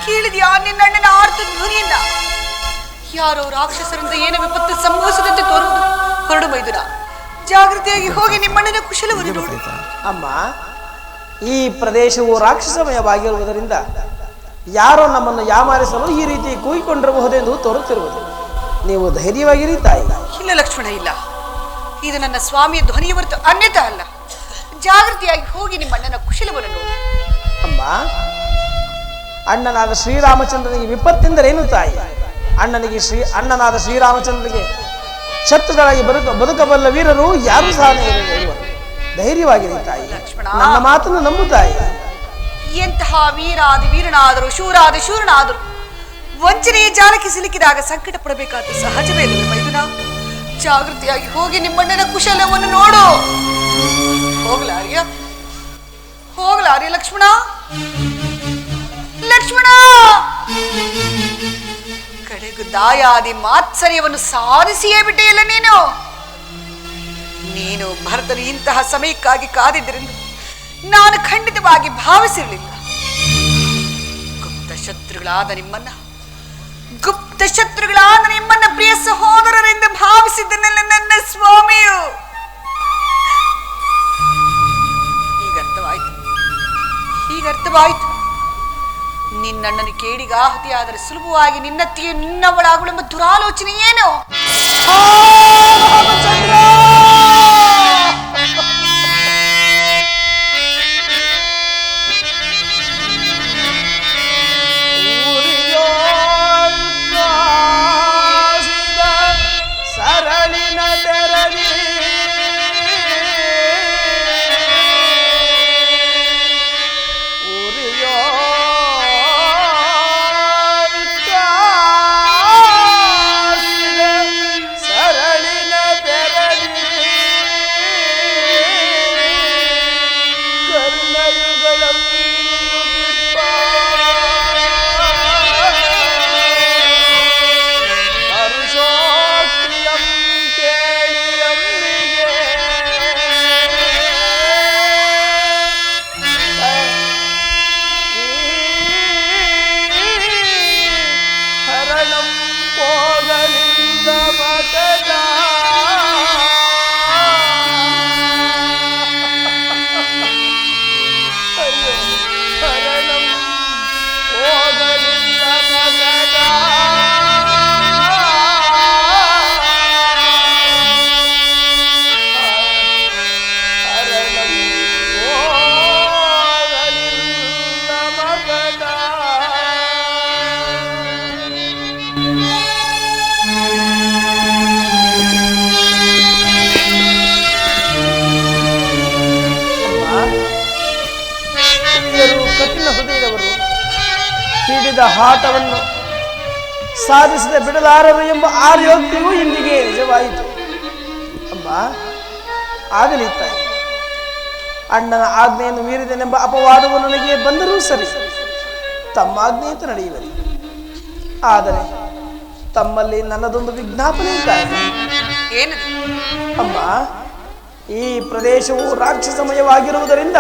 ಕೇಳಿದ್ಯಾ ನಿನ್ನಣ್ಣನ ಆರ್ತ ಧ್ವನಿಯನ್ನ? ಯಾರೋ ರಾಕ್ಷಸರಿಂದ ಏನು ವಿಪತ್ತು ಸಂಭವಿಸದಂತೆ ತೋರುವುದು. ಹೊರಡು ಮೈದುನ, ಜಾಗೃತಿಯಾಗಿ ಹೋಗಿ ನಿಮ್ಮಣ್ಣನ ಕುಶಲವನ್ನು ನೋಡಿ.
ಅಮ್ಮ, ಈ ಪ್ರದೇಶವು ರಾಕ್ಷಸಮಯವಾಗಿರುವುದರಿಂದ ಯಾರೋ ನಮ್ಮನ್ನು ಯಾಮಾರಿಸಲು ಈ ರೀತಿ ಕೂಗಿಕೊಂಡಿರಬಹುದೆಂದು ತೋರುತ್ತಿರುವುದು. ನೀವು ಧೈರ್ಯವಾಗಿರಿ ತಾಯಿ.
ಇಲ್ಲ ಲಕ್ಷ್ಮಣ, ಇಲ್ಲ. ಇದು ನನ್ನ ಸ್ವಾಮಿಯ ಧ್ವನಿಯ ಹೊರತು ಅನ್ಯತಾ ಅಲ್ಲ. ಜಾಗೃತಿಯಾಗಿ ಹೋಗಿ ನಿಮ್ಮಣ್ಣನ ಕುಶಲವನ್ನು ನೋಡಿ.
ಅಮ್ಮ, ಅಣ್ಣನಾದ ಶ್ರೀರಾಮಚಂದ್ರನಿಗೆ ವಿಪತ್ತೆಂದರೇನು ತಾಯಿ? ಅಣ್ಣನಾದ ಶ್ರೀರಾಮಚಂದ್ರನಿಗೆ ಶತ್ರುಗಳಾಗಿ ಬದುಕಬಲ್ಲ ವೀರರು ಯಾರು ಸಹ ಧೈರ್ಯವಾಗಿರಿ ತಾಯಿ. ನನ್ನ ಮಾತನ್ನು ನಂಬು ತಾಯಿ.
ಎಂತಹ ವೀರಾದಿ ವೀರನಾದರೂ ಶೂರಾದಿ ಶೂರನಾದರೂ ವಂಚನೆಯ ಜಾಲಕ್ಕೆ ಸಿಲುಕಿದಾಗ ಸಂಕಟ ಪಡಬೇಕಾದ ಸಹಜವೇ ಇಲ್ಲವೇ ಮೈದುನ? ಜಾಗೃತಿಯಾಗಿ ಹೋಗಿ ನಿಮ್ಮಣ್ಣನ ಕುಶಲವನ್ನು ನೋಡು. ಹೋಗ್ಲಾರ್ಯ ಲಕ್ಷ್ಮಣ, ಲಕ್ಷ್ಮಣ. ಕಡೆಗೂ ದಾಯಾದಿ ಮಾತ್ಸರ್ಯವನ್ನು ಸಾರಿಸಿಯೇ ಬಿಟ್ಟೆಯಲ್ಲ ನೀನು ಭರತನು ಇಂತಹ ಸಮಯಕ್ಕಾಗಿ ಕಾದಿದ್ದರಿಂದ ನಾನು ಖಂಡಿತವಾಗಿ ಭಾವಿಸಿರಲಿಲ್ಲ. ಗುಪ್ತ ಶತ್ರುಗಳಾದ ನಿಮ್ಮನ್ನ ಪ್ರಿಯ ಸಹೋದರರಿಂದ ಭಾವಿಸಿದ್ದನಲ್ಲ ನನ್ನ ಸ್ವಾಮಿಯು. ಹೀಗರ್ಥವಾಯಿತು. ನಿನ್ನಣ್ಣನು ಕೇಡಿಗಾಹುತಿಯಾದರೆ ಸುಲಭವಾಗಿ ನಿನ್ನತ್ತಿಯು ನಿನ್ನವಳಾಗುಳೆಂಬ ದುರಾಲೋಚನೆ ಏನು?
ಹಿಡಿದ ಆಟವನ್ನು ಸಾಧಿಸದೆ ಬಿಡಲಾರರು ಎಂಬ ಆರ್ಯೋಕ್ತಿಯೂ ಇಂದಿಗೆ ನಿಜವಾಯಿತು. ಅಮ್ಮ ಆಗಲಿ ತಾಯಿ, ಅಣ್ಣನ ಆಜ್ಞೆಯನ್ನು ಮೀರಿದೆನೆಂಬ ಅಪವಾದವು ನನಗೆ ಬಂದರೂ ಸರಿ, ತಮ್ಮ ಆಜ್ಞೆಯಂತೆ ನಡೆಯುವರಿ. ಆದರೆ ತಮ್ಮಲ್ಲಿ ನನ್ನದೊಂದು ವಿಜ್ಞಾಪನೆ ತಾಯಿ. ಅಮ್ಮ, ಈ ಪ್ರದೇಶವು ರಾಕ್ಷಸಮಯವಾಗಿರುವುದರಿಂದ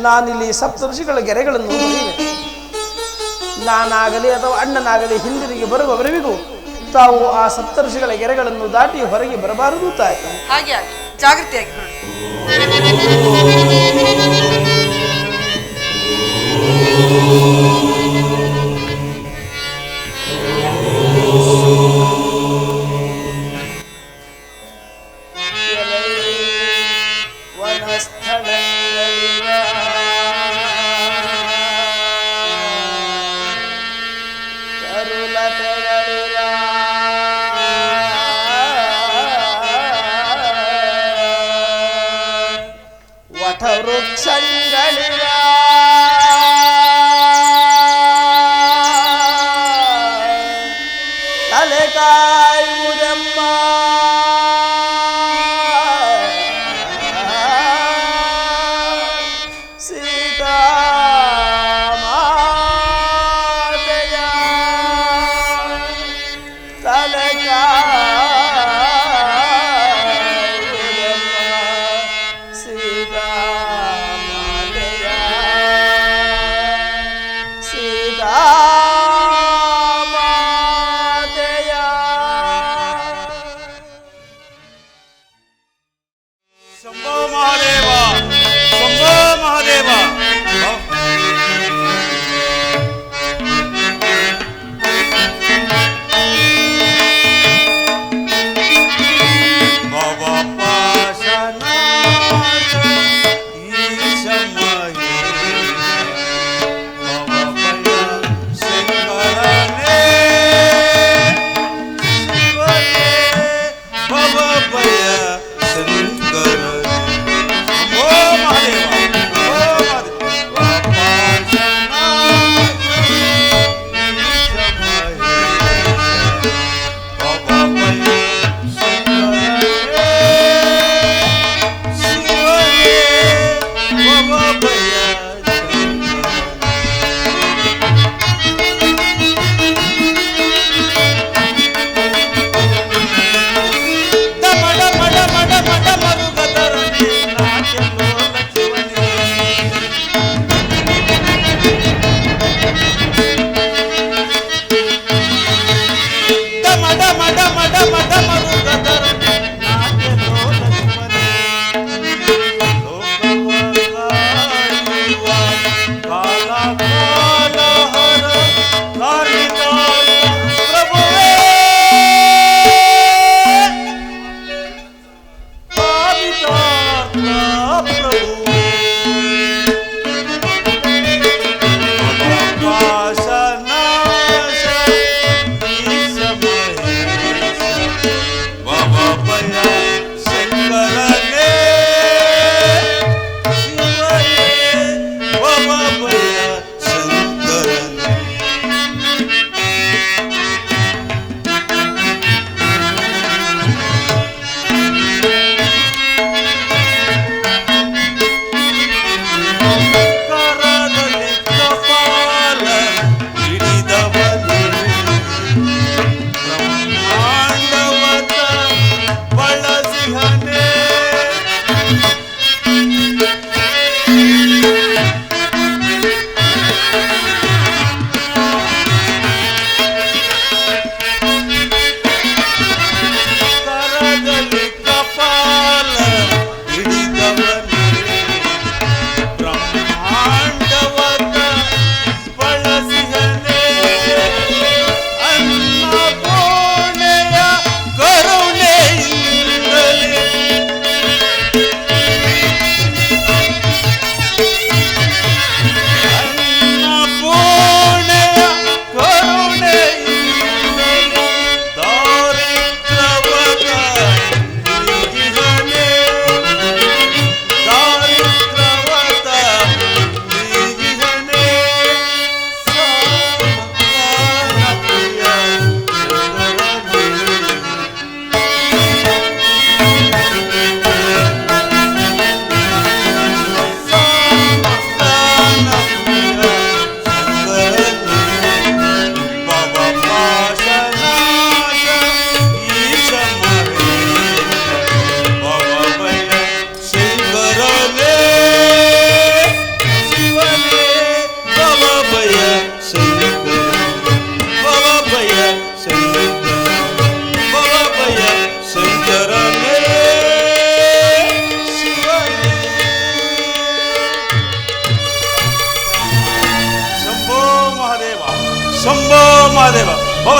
ನಾನಿಲ್ಲಿ ಸಪ್ತಋಷಿಗಳ ಗೆರೆಗಳನ್ನು ಹೊಡೆಯುವೆ. ನಾನಾಗಲಿ ಅಥವಾ ಅಣ್ಣನಾಗಲಿ ಹಿಂದಿರುಗಿ ಬರುವವರೆವಿಗೂ ತಾವು ಆ ಸಪ್ತಋಷಿಗಳ ಗೆರೆಗಳನ್ನು ದಾಟಿ ಹೊರಗೆ ಬರಬಾರದು ತಾಯಿ.
ಹಾಗೆ ಜಾಗೃತಿಯಾಗಿ
ವಟವೃಕ್ಷಗಳಿರ ತಲೆ ಕಾಯುವುದೆಂಬ ಸೀತಾ ಮಾತೆಯ ತಲೆ
ಶಂಭೋ ಮಹಾದೇವ, ಶಂಭೋ ಮಹಾದೇವ.
Baba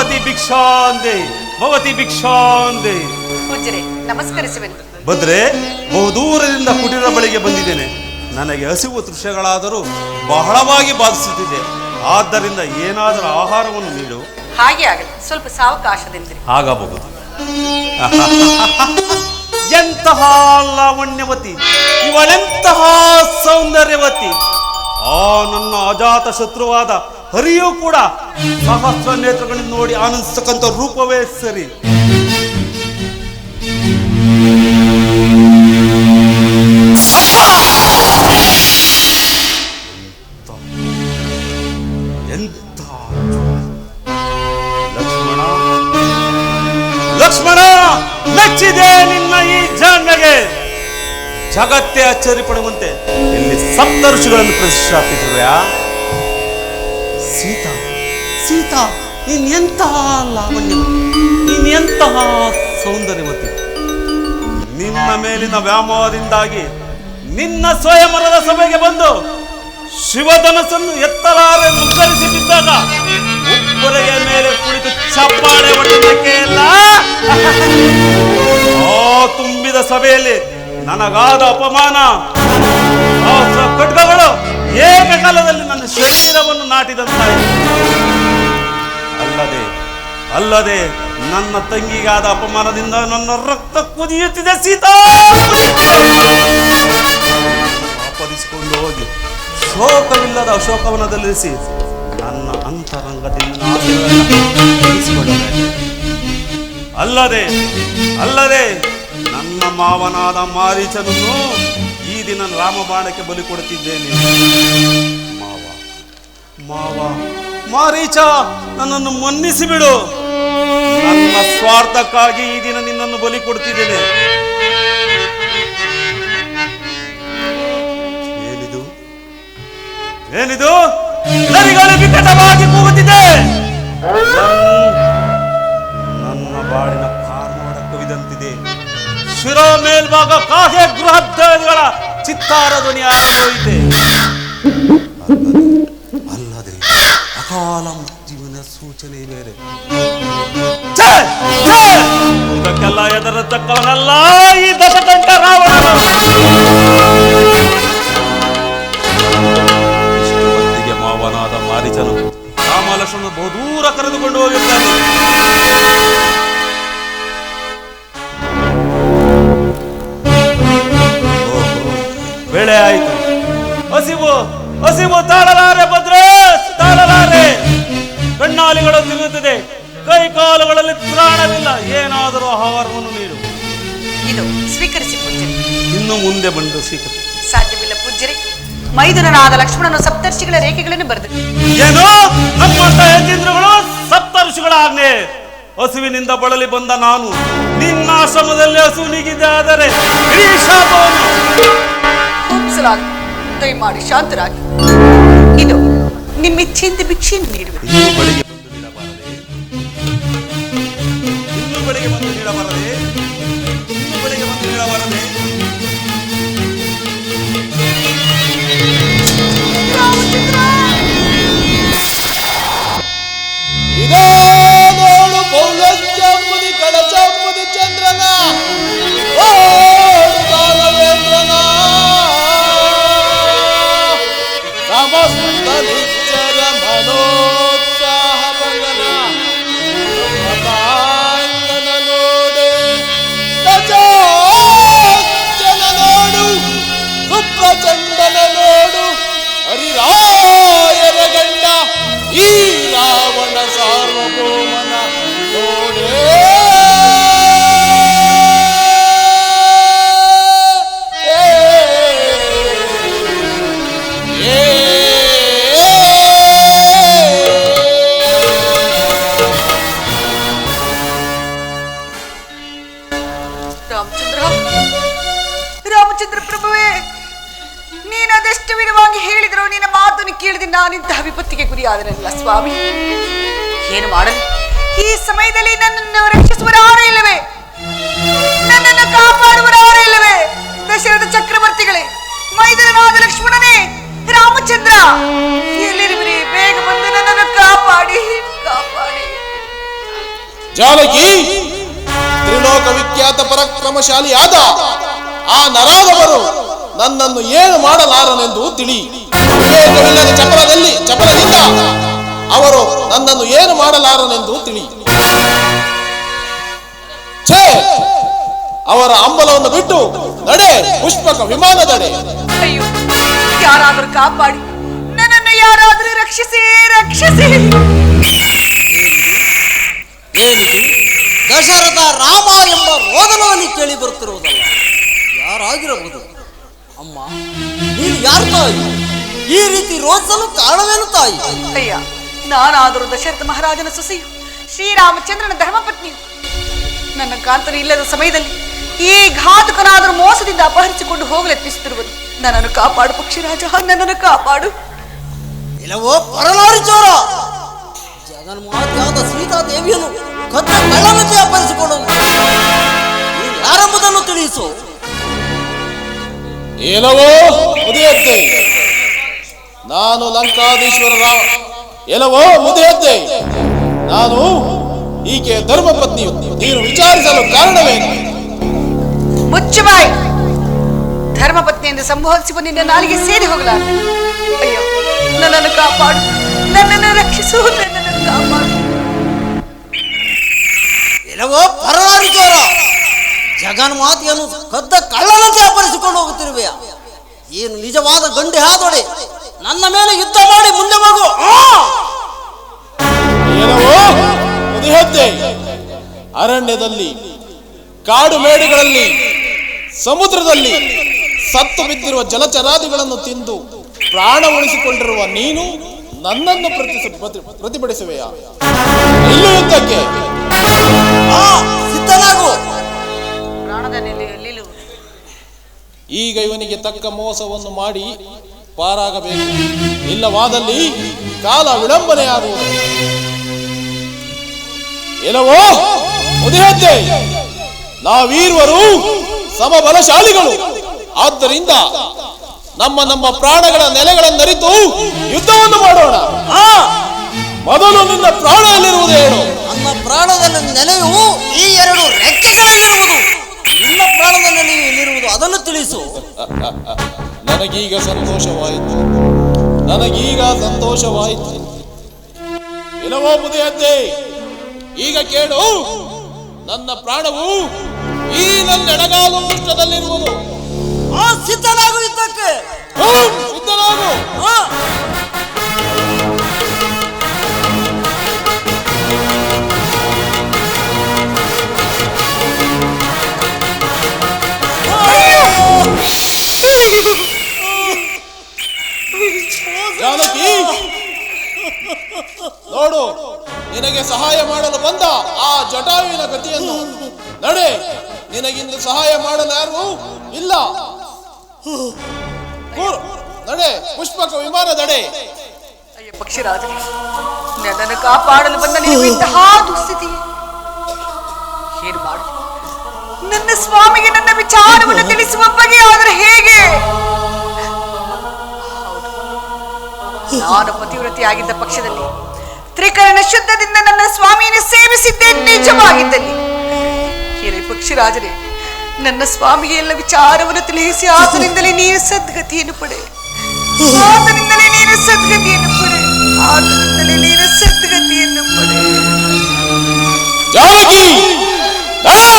ಭವತಿ ಭಿಕ್ಷಾಂದೆ ಭವತಿ ಭಿಕ್ಷಾಂದೆ.
ಪೂಜ್ಯರೇ, ನಮಸ್ಕರಿಸುವೆನು.
ಭದ್ರೆ, ಬಹುದೂರದಿಂದ ಕುಟೀರ ಬಳಿಗೆ ಬಂದಿದ್ದೇನೆ. ನನಗೆ ಹಸಿವು ತೃಷಗಳಾದರೂ ಬಹಳವಾಗಿ ಬಾಧಿಸುತ್ತಿದೆ. ಆದ್ದರಿಂದ ಏನಾದರೂ ಆಹಾರವನ್ನು ನೀಡು.
ಹಾಗೆ ಆಗಲಿ, ಸ್ವಲ್ಪ ಸಾವಕಾಶದಿಂದಿರಿ.
ಆಗಬಹುದು. ಎಂತಹ ಲಾವಣ್ಯವತಿ, ಇವಳೆಂತಹ ಸೌಂದರ್ಯವತಿ. ಆ ನನ್ನ ಅಜಾತ ಶತ್ರುವಾದ ಹರಿಯೂ ಕೂಡ ಸಹಸ್ರ ನೇತ್ರಗಳಿಂದ ನೋಡಿ ಆನಂದಿಸತಕ್ಕಂಥ ರೂಪವೇ ಸರಿ. ಲಕ್ಷ್ಮಣ, ಮೆಚ್ಚಿದೆ ನಿನ್ನ ಈ ಜಾಣ್ಮೆಗೆ. ಜಗತ್ತೇ ಅಚ್ಚರಿ ಪಡುವಂತೆ ಇಲ್ಲಿ ಸಪ್ತ ಋಷಿಗಳನ್ನು ಪ್ರತಿಷ್ಠಾಪಿಸಿರುವೆಯಾ? ಸೀತಾ, ಸೀತಾ, ನೀನ್ ಎಂತಹ ಲಾವಣ್ಯವತಿ, ನೀನ್ ಎಂತಹ ಸೌಂದರ್ಯವತಿ. ನಿನ್ನ ಮೇಲಿನ ವ್ಯಾಮೋಹದಿಂದಾಗಿ ನಿನ್ನ ಸ್ವಯಂವರದ ಸಭೆಗೆ ಬಂದು ಶಿವಧನಸ್ಸನ್ನು ಎತ್ತಲಾರೆ ಮುಗ್ಗರಿಸಿ ಬಿದ್ದಾಗ ಒಬ್ಬರಿಗೆ ಮೇಲೆ ಕುಳಿತು ಚಪ್ಪಾಳೆ ಹೊಡೆದಕ್ಕೆ ಇಲ್ಲ. ಆ ತುಂಬಿದ ಸಭೆಯಲ್ಲಿ ನನಗಾದ ಅಪಮಾನ, ಖಡ್ಗಗಳು ಏಕಕಾಲದಲ್ಲಿ ನನ್ನ ಶರೀರವನ್ನು ನಾಟಿದಂತಾಯಿತು. ಅಲ್ಲದೆ ನನ್ನ ತಂಗಿಗಾದ ಅಪಮಾನದಿಂದ ನನ್ನ ರಕ್ತ ಕುದಿಯುತ್ತಿದೆ. ಸೀತಾ, ಆಪದಿಸಿಕೊಂಡು ಹೋಗಿ ಶೋಕವಿಲ್ಲದ ಅಶೋಕವನದಲ್ಲಿರಿಸಿ ನನ್ನ ಅಂತರಂಗದಿಂದ ಅಲ್ಲದೆ ನನ್ನ ಮಾವನಾದ ಮಾರೀಚನನ್ನು ಈ ದಿನ ರಾಮಬಾಣಕ್ಕೆ ಬಲಿ ಕೊಡುತ್ತಿದ್ದೇನೆ. ಮಾವ ಮಾರೀಚ, ನನ್ನನ್ನು ಮನ್ನಿಸಿ ಬಿಡು. ನನ್ನ ಸ್ವಾರ್ಥಕ್ಕಾಗಿ ಈ ದಿನ ನಿನ್ನನ್ನು ಬಲಿ ಕೊಡುತ್ತಿದ್ದೇನೆ. ಏನಿದು ನರಿಗಳು ವಿಕಟವಾಗಿ ಕೂಗುತ್ತಿದೆ. ನನ್ನ ಬಾಳಿನ ಕಾರ್ಮೋಡ ಕವಿದಂತಿದೆ. ಶಿರೋ ಮೇಲ್ಭಾಗ ಕಾಹೆ ಗೃಹಗಳ ಚಿತ್ತಾರ ಧ್ವನಿ ಆರಂಭೋಯಿತೆ. ಅಲ್ಲದೆ ಅಕಾಲ ಮೃತ್ಯುವಿನ ಸೂಚನೆ ಬೇರೆ. ಇದಕ್ಕೆಲ್ಲ ಎದರತಕ್ಕವನಲ್ಲ ಈ ದಶಕಂಠ ರಾವಣ. ಮಾವನಾದ ಮಾರೀಚನು ರಾಮಲಕ್ಷ್ಮಣ ಬಹುದೂರ ಕರೆದುಕೊಂಡು ಹೋಗಿದ್ದಾನೆ. ವೇಳೆ ಆಯಿತು. ಹಸಿವು ತಾಳಲಾರೆ ಭದ್ರೆ, ತಾಳಲಾರೆ. ಕಣ್ಣಾಲಿಗಳು ತಿರುಗುತ್ತದೆ, ಕೈ ಕಾಲುಗಳಲ್ಲಿ ತ್ರಾಣವಿಲ್ಲ. ಏನಾದರೂ ಆಹಾರವನ್ನು ನೀಡು.
ಇದು ಸ್ವೀಕರಿಸಿ ಪೂಜ್ಯರೇ.
ಇನ್ನು ಮುಂದೆ ಬಂದು ಸ್ವೀಕರಿಸಿ.
ಸಾಧ್ಯವಿಲ್ಲ ಪೂಜ್ಯರೇ. ಮೈದುನನಾದ ಲಕ್ಷ್ಮಣನು ಸಪ್ತರ್ಷಿಗಳ ರೇಖೆಗಳನ್ನು ಬರೆದು.
ಏನು? ನಮ್ಮ ಯತೀಂದ್ರಗಳು ಸಪ್ತ ಋಷಿಗಳ ಆಜ್ಞೆ. ಹಸುವಿನಿಂದ ಬಳಲಿ ಬಂದ ನಾನು ನಿನ್ನ ಆಶ್ರಮದಲ್ಲಿ ಹಸು ನೀಗಿದೆ. ಆದರೆ
ದಯಮಾಡಿ ಶಾಂತರಾಗಿ. ಇದು ನಿಮ್ಮ ಇಚ್ಛೆಯಿಂದ ಭಿಕ್ಷೆಯನ್ನು ನೀಡುವೆ.
ಇನ್ನು ಬಳಿಗೆ ಬಂದು ನೀಡಬಾರದೆ. ಇನ್ನು ಬಳಿಗೆ ಬಂದು ನೀಡಬಾರದೆ.
ಇದೋ ನೋಡು ಪೌಲಂಬುದಿ ಕಳಚಂಬುದಿ ಚಂದ್ರನ ಓಡುಗಾಲವೇಂದ್ರನ ಸಮಸ್ತ ನಿಚ್ಚರ ಮನೋತ್ಸಾಹ ಮಗನ ಮತಾಂಗನ ನೋಡೆ ಸಜಾಚಲ ನೋಡು ಸುಪ್ರಚಂಡನ ನೋಡು ಹರಿರಾಯರ ಗಂಡ ಈ ರಾವಣ ಸಾರ್ವಭೌಮನ ನೋಡೇ.
ರಾಮಚಂದ್ರ ಪ್ರಭುವೇ, ನೀನದೆಷ್ಟು ವಿಧವಾಗಿ ಹೇಳಿದ್ರು ನಿನ್ನ ಮಾತನ್ನು ಕೇಳಿದ ನಾನಿಂತಹ ವಿಪತ್ತಿಗೆ ಗುರಿಯಾದನಲ್ಲ ಸ್ವಾಮಿ. ಏನು ಮಾಡಲು? ಈ ಸಮಯದಲ್ಲಿ ನನ್ನನ್ನು ರಕ್ಷಿಸುವರಾರೂ ಇಲ್ಲವೇ? ನನ್ನನ್ನು ಕಾಪಾಡುವರಾರೂ ಇಲ್ಲವೇ? ದಶರಥ ಚಕ್ರವರ್ತಿಗಳೇ, ಮೈದನನಾದ ಲಕ್ಷ್ಮಣನೇ, ರಾಮಚಂದ್ರ, ಎಲ್ಲಿರುವಿರಿ? ಬೇಗ ಬಂದು ನನ್ನನ್ನು ಕಾಪಾಡಿ.
ವಿಖ್ಯಾತ ಪರಾಕ್ರಮಶಾಲಿಯಾದ ಆ ನರಾದವರು ನನ್ನನ್ನು ಏನು ಮಾಡಲಾರನೆಂದು ತಿಳಿ. ವಿವೇಕವಿಲ್ಲದ ಚಪಲದಿಂದ ಅವರು ನನ್ನನ್ನು ಏನು ಮಾಡಲಾರನೆಂದು ತಿಳಿ. ಛೇ, ಅವರ ಅಂಬಲವನ್ನು ಬಿಟ್ಟು ನಡೆ ಪುಷ್ಪಕ ವಿಮಾನದಡೆ.
ಅಯ್ಯೋ, ಯಾರಾದರೂ ಕಾಪಾಡಿ, ನನ್ನನ್ನು ಯಾರಾದರೂ ರಕ್ಷಿಸಿ.
ಏನಿದು? ದಶರಥ ರಾಮ ಎಂಬ ರೋದನದಲ್ಲಿ ಕೇಳಿ ಬರುತ್ತಿರುವುದಲ್ಲ. ಯಾರಾಗಿರಬಹುದು? ಅಮ್ಮ, ನೀನು ಯಾರು ತಾಯಿ? ಈ ರೀತಿ ರೋಧಿಸಲು ಕಾರಣವೇನು ತಾಯಿ?
ಅಯ್ಯ, ನಾನಾದರೂ ದಶರಥ ಮಹಾರಾಜನ ಸೊಸೆಯು, ಶ್ರೀರಾಮಚಂದ್ರನ ಧರ್ಮಪತ್ನಿಯು. ನನ್ನ ಕಾಂತನು ಇಲ್ಲದ ಸಮಯದಲ್ಲಿ ಈ ಘಾತಕನಾದರೂ ಮೋಸದಿಂದ ಅಪಹರಿಸಿಕೊಂಡು ಹೋಗಲೆತ್ತಿಸುತ್ತಿರುವುದು. ನನ್ನನ್ನು ಕಾಪಾಡು ಪಕ್ಷಿರಾಜ, ನನ್ನನ್ನು ಕಾಪಾಡು.
ಇಲ್ಲವೋ ಪರನಾರಿ ಚೋರ! ಜಗನ್ಮಾತೆಯಾದ ಸೀತಾದೇವಿಯನ್ನು ಕದ್ದ ಕಳ್ಳನಂತೆ ಅಪಹರಿಸಿಕೊಂಡು ಯಾರೆಂಬುದನ್ನು ತಿಳಿಸು.
ಎಲ್ಲವೋ ಮುದಿಯದ್ದೆ, ನಾನು ಲಂಕಾಧೀಶ್ವರ ರಾಮ. ಎಲ್ಲವೋ ಮುದಿಯದ್ದೆ, ನಾನು ಈಕೆ ಧರ್ಮಪತ್ನಿಯು. ನೀನು ವಿಚಾರಿಸಲು ಕಾರಣವೇನು?
ಮುಚ್ಚುಬಾಯಿ! ಧರ್ಮಪತ್ನಿಯಿಂದ ಸಂಬೋಧಿಸುವ ನಿನ್ನ ನಾಲಿಗೆ ಸೇರಿ ಹೋಗಲಾರ. ಅಯ್ಯೋ, ನನ್ನನ್ನು ಕಾಪಾಡು, ನನ್ನನ್ನು ರಕ್ಷಿಸು, ನನ್ನನ್ನು ಕಾಪಾಡು.
ಇಲ್ಲವೋ ಪರನಾರಿ ಚೋರ! ಜಗನ್ಮಾತೆಯನ್ನು ಕದ್ದ ಕಳ್ಳನಂತೆ ಅಪಹರಿಸಿಕೊಂಡು ಹೋಗುತ್ತಿರುವೆಯ? ಏನು ನಿಜವಾದ ಗಂಡೆ ಹಾದೊಡೆ? ನನ್ನ ಮೇಲೆ ಯುದ್ಧ ಮಾಡಿ ಮುಂದೆ ಹೋಗು.
ಏನವೋ ಮುದಿಹದ್ದೆ, ಅರಣ್ಯದಲ್ಲಿ, ಕಾಡು ಮೇಡುಗಳಲ್ಲಿ, ಸಮುದ್ರದಲ್ಲಿ ಸತ್ತು ಬಿದ್ದಿರುವ ಜಲಚರಾದಿಗಳನ್ನು ತಿಂದು ಪ್ರಾಣ ಉಳಿಸಿಕೊಂಡಿರುವ ನೀನು ನನ್ನನ್ನು ಪ್ರತಿಭಟಿಸುವೆಯಾ? ಇಲ್ಲೂ ಯುದ್ಧಕ್ಕೆ
ಸಿದ್ಧನಾಗು.
ಪ್ರಾಣದ ನಿಲ್ಲುವುದು.
ಈಗ ಇವನಿಗೆ ತಕ್ಕ ಮೋಸವನ್ನು ಮಾಡಿ ಪಾರಾಗಬೇಕು. ಇಲ್ಲವಾದಲ್ಲಿ ಕಾಲ ವಿಳಂಬನೆಯಾಗುವುದು. ಎಲ್ಲವೋ ಮುದಿಹದ್ದೆ, ನಾವೀರ್ವರು ಸಮಬಲಶಾಲಿಗಳು. ಆದ್ದರಿಂದ ನಮ್ಮ ಪ್ರಾಣಗಳ ನೆಲೆಗಳನ್ನರಿತು ಯುದ್ಧವನ್ನು ಮಾಡೋಣ. ಮೊದಲು ನಿನ್ನ ಪ್ರಾಣ ಎಲ್ಲಿರುವುದು ಹೇಳು.
ನನ್ನ ಪ್ರಾಣದ ನೆಲೆಯು ಈ ಎರಡು ರೆಕ್ಕೆಗಳಲ್ಲಿರುವುದು. ನಿನ್ನ ಪ್ರಾಣದ ನೆಲೆಯು ಎಲ್ಲಿರುವುದು ಅದನ್ನು ತಿಳಿಸು.
ನನಗೀಗ ಸಂತೋಷವಾಯಿತು. ಇಲ್ಲವೋ ಮುದಿಯದ್ದೆ, ಈಗ ಕೇಳು. ನನ್ನ ಪ್ರಾಣವು ಈ ನನ್ನ ಎಡಗಾಲು ಪೃಷ್ಠದಲ್ಲಿರುವುದು.
ಸಿದ್ಧನಾಗು ಯುದ್ಧಕ್ಕೆ.
ಸಿದ್ಧನಾಗು. ಜಾನಕಿ, ನೋಡು, ನಿನಗೆ ಸಹಾಯ ಮಾಡಲು ಬಂದ ಆ ಜಟಾಯುವಿನ ಗತಿಯನ್ನು. ನಡೆ, ನಿನಗಿಂದು ಸಹಾಯ ಮಾಡಲು ಯಾರು ಇಲ್ಲ. ನಡೆ, ಪುಷ್ಪಕ ವಿಮಾನದಡೆ.
ಅಯ್ಯ ಪಕ್ಷಿರಾಜ, ನನ್ನನ್ನು ಕಾಪಾಡಲು ಬಂದ ನೀವು ಇಂತಹ ದುಸ್ಥಿತಿ ಏನು ಮಾಡು? ನನ್ನ ಸ್ವಾಮಿಗೆ ನನ್ನ ವಿಚಾರವನ್ನು ತಿಳಿಸುವ ಬಗೆ ಆದರೆ ಹೇಗೆ? ನಾನು ಪತಿವ್ರತಿಯಾಗಿದ್ದ ಪಕ್ಷದಲ್ಲಿ ತ್ರಿಕರಣ ಶುದ್ಧದಿಂದ ನನ್ನ ಸ್ವಾಮಿಯನ್ನು ಸೇವಿಸಿದ್ದೇ ನಿಜವಾಗಿದ್ದಲ್ಲಿ, ಕೇಳಿ ಪಕ್ಷಿರಾಜರೇ, ನನ್ನ ಸ್ವಾಮಿಗೆ ಎಲ್ಲ ವಿಚಾರವನ್ನು ತಿಳಿಸಿ ಆತನಿಂದಲೇ ನೀನು ಸದ್ಗತಿಯನ್ನು ಪಡೆ. ಜಾನಕಿ, ನಡೆ.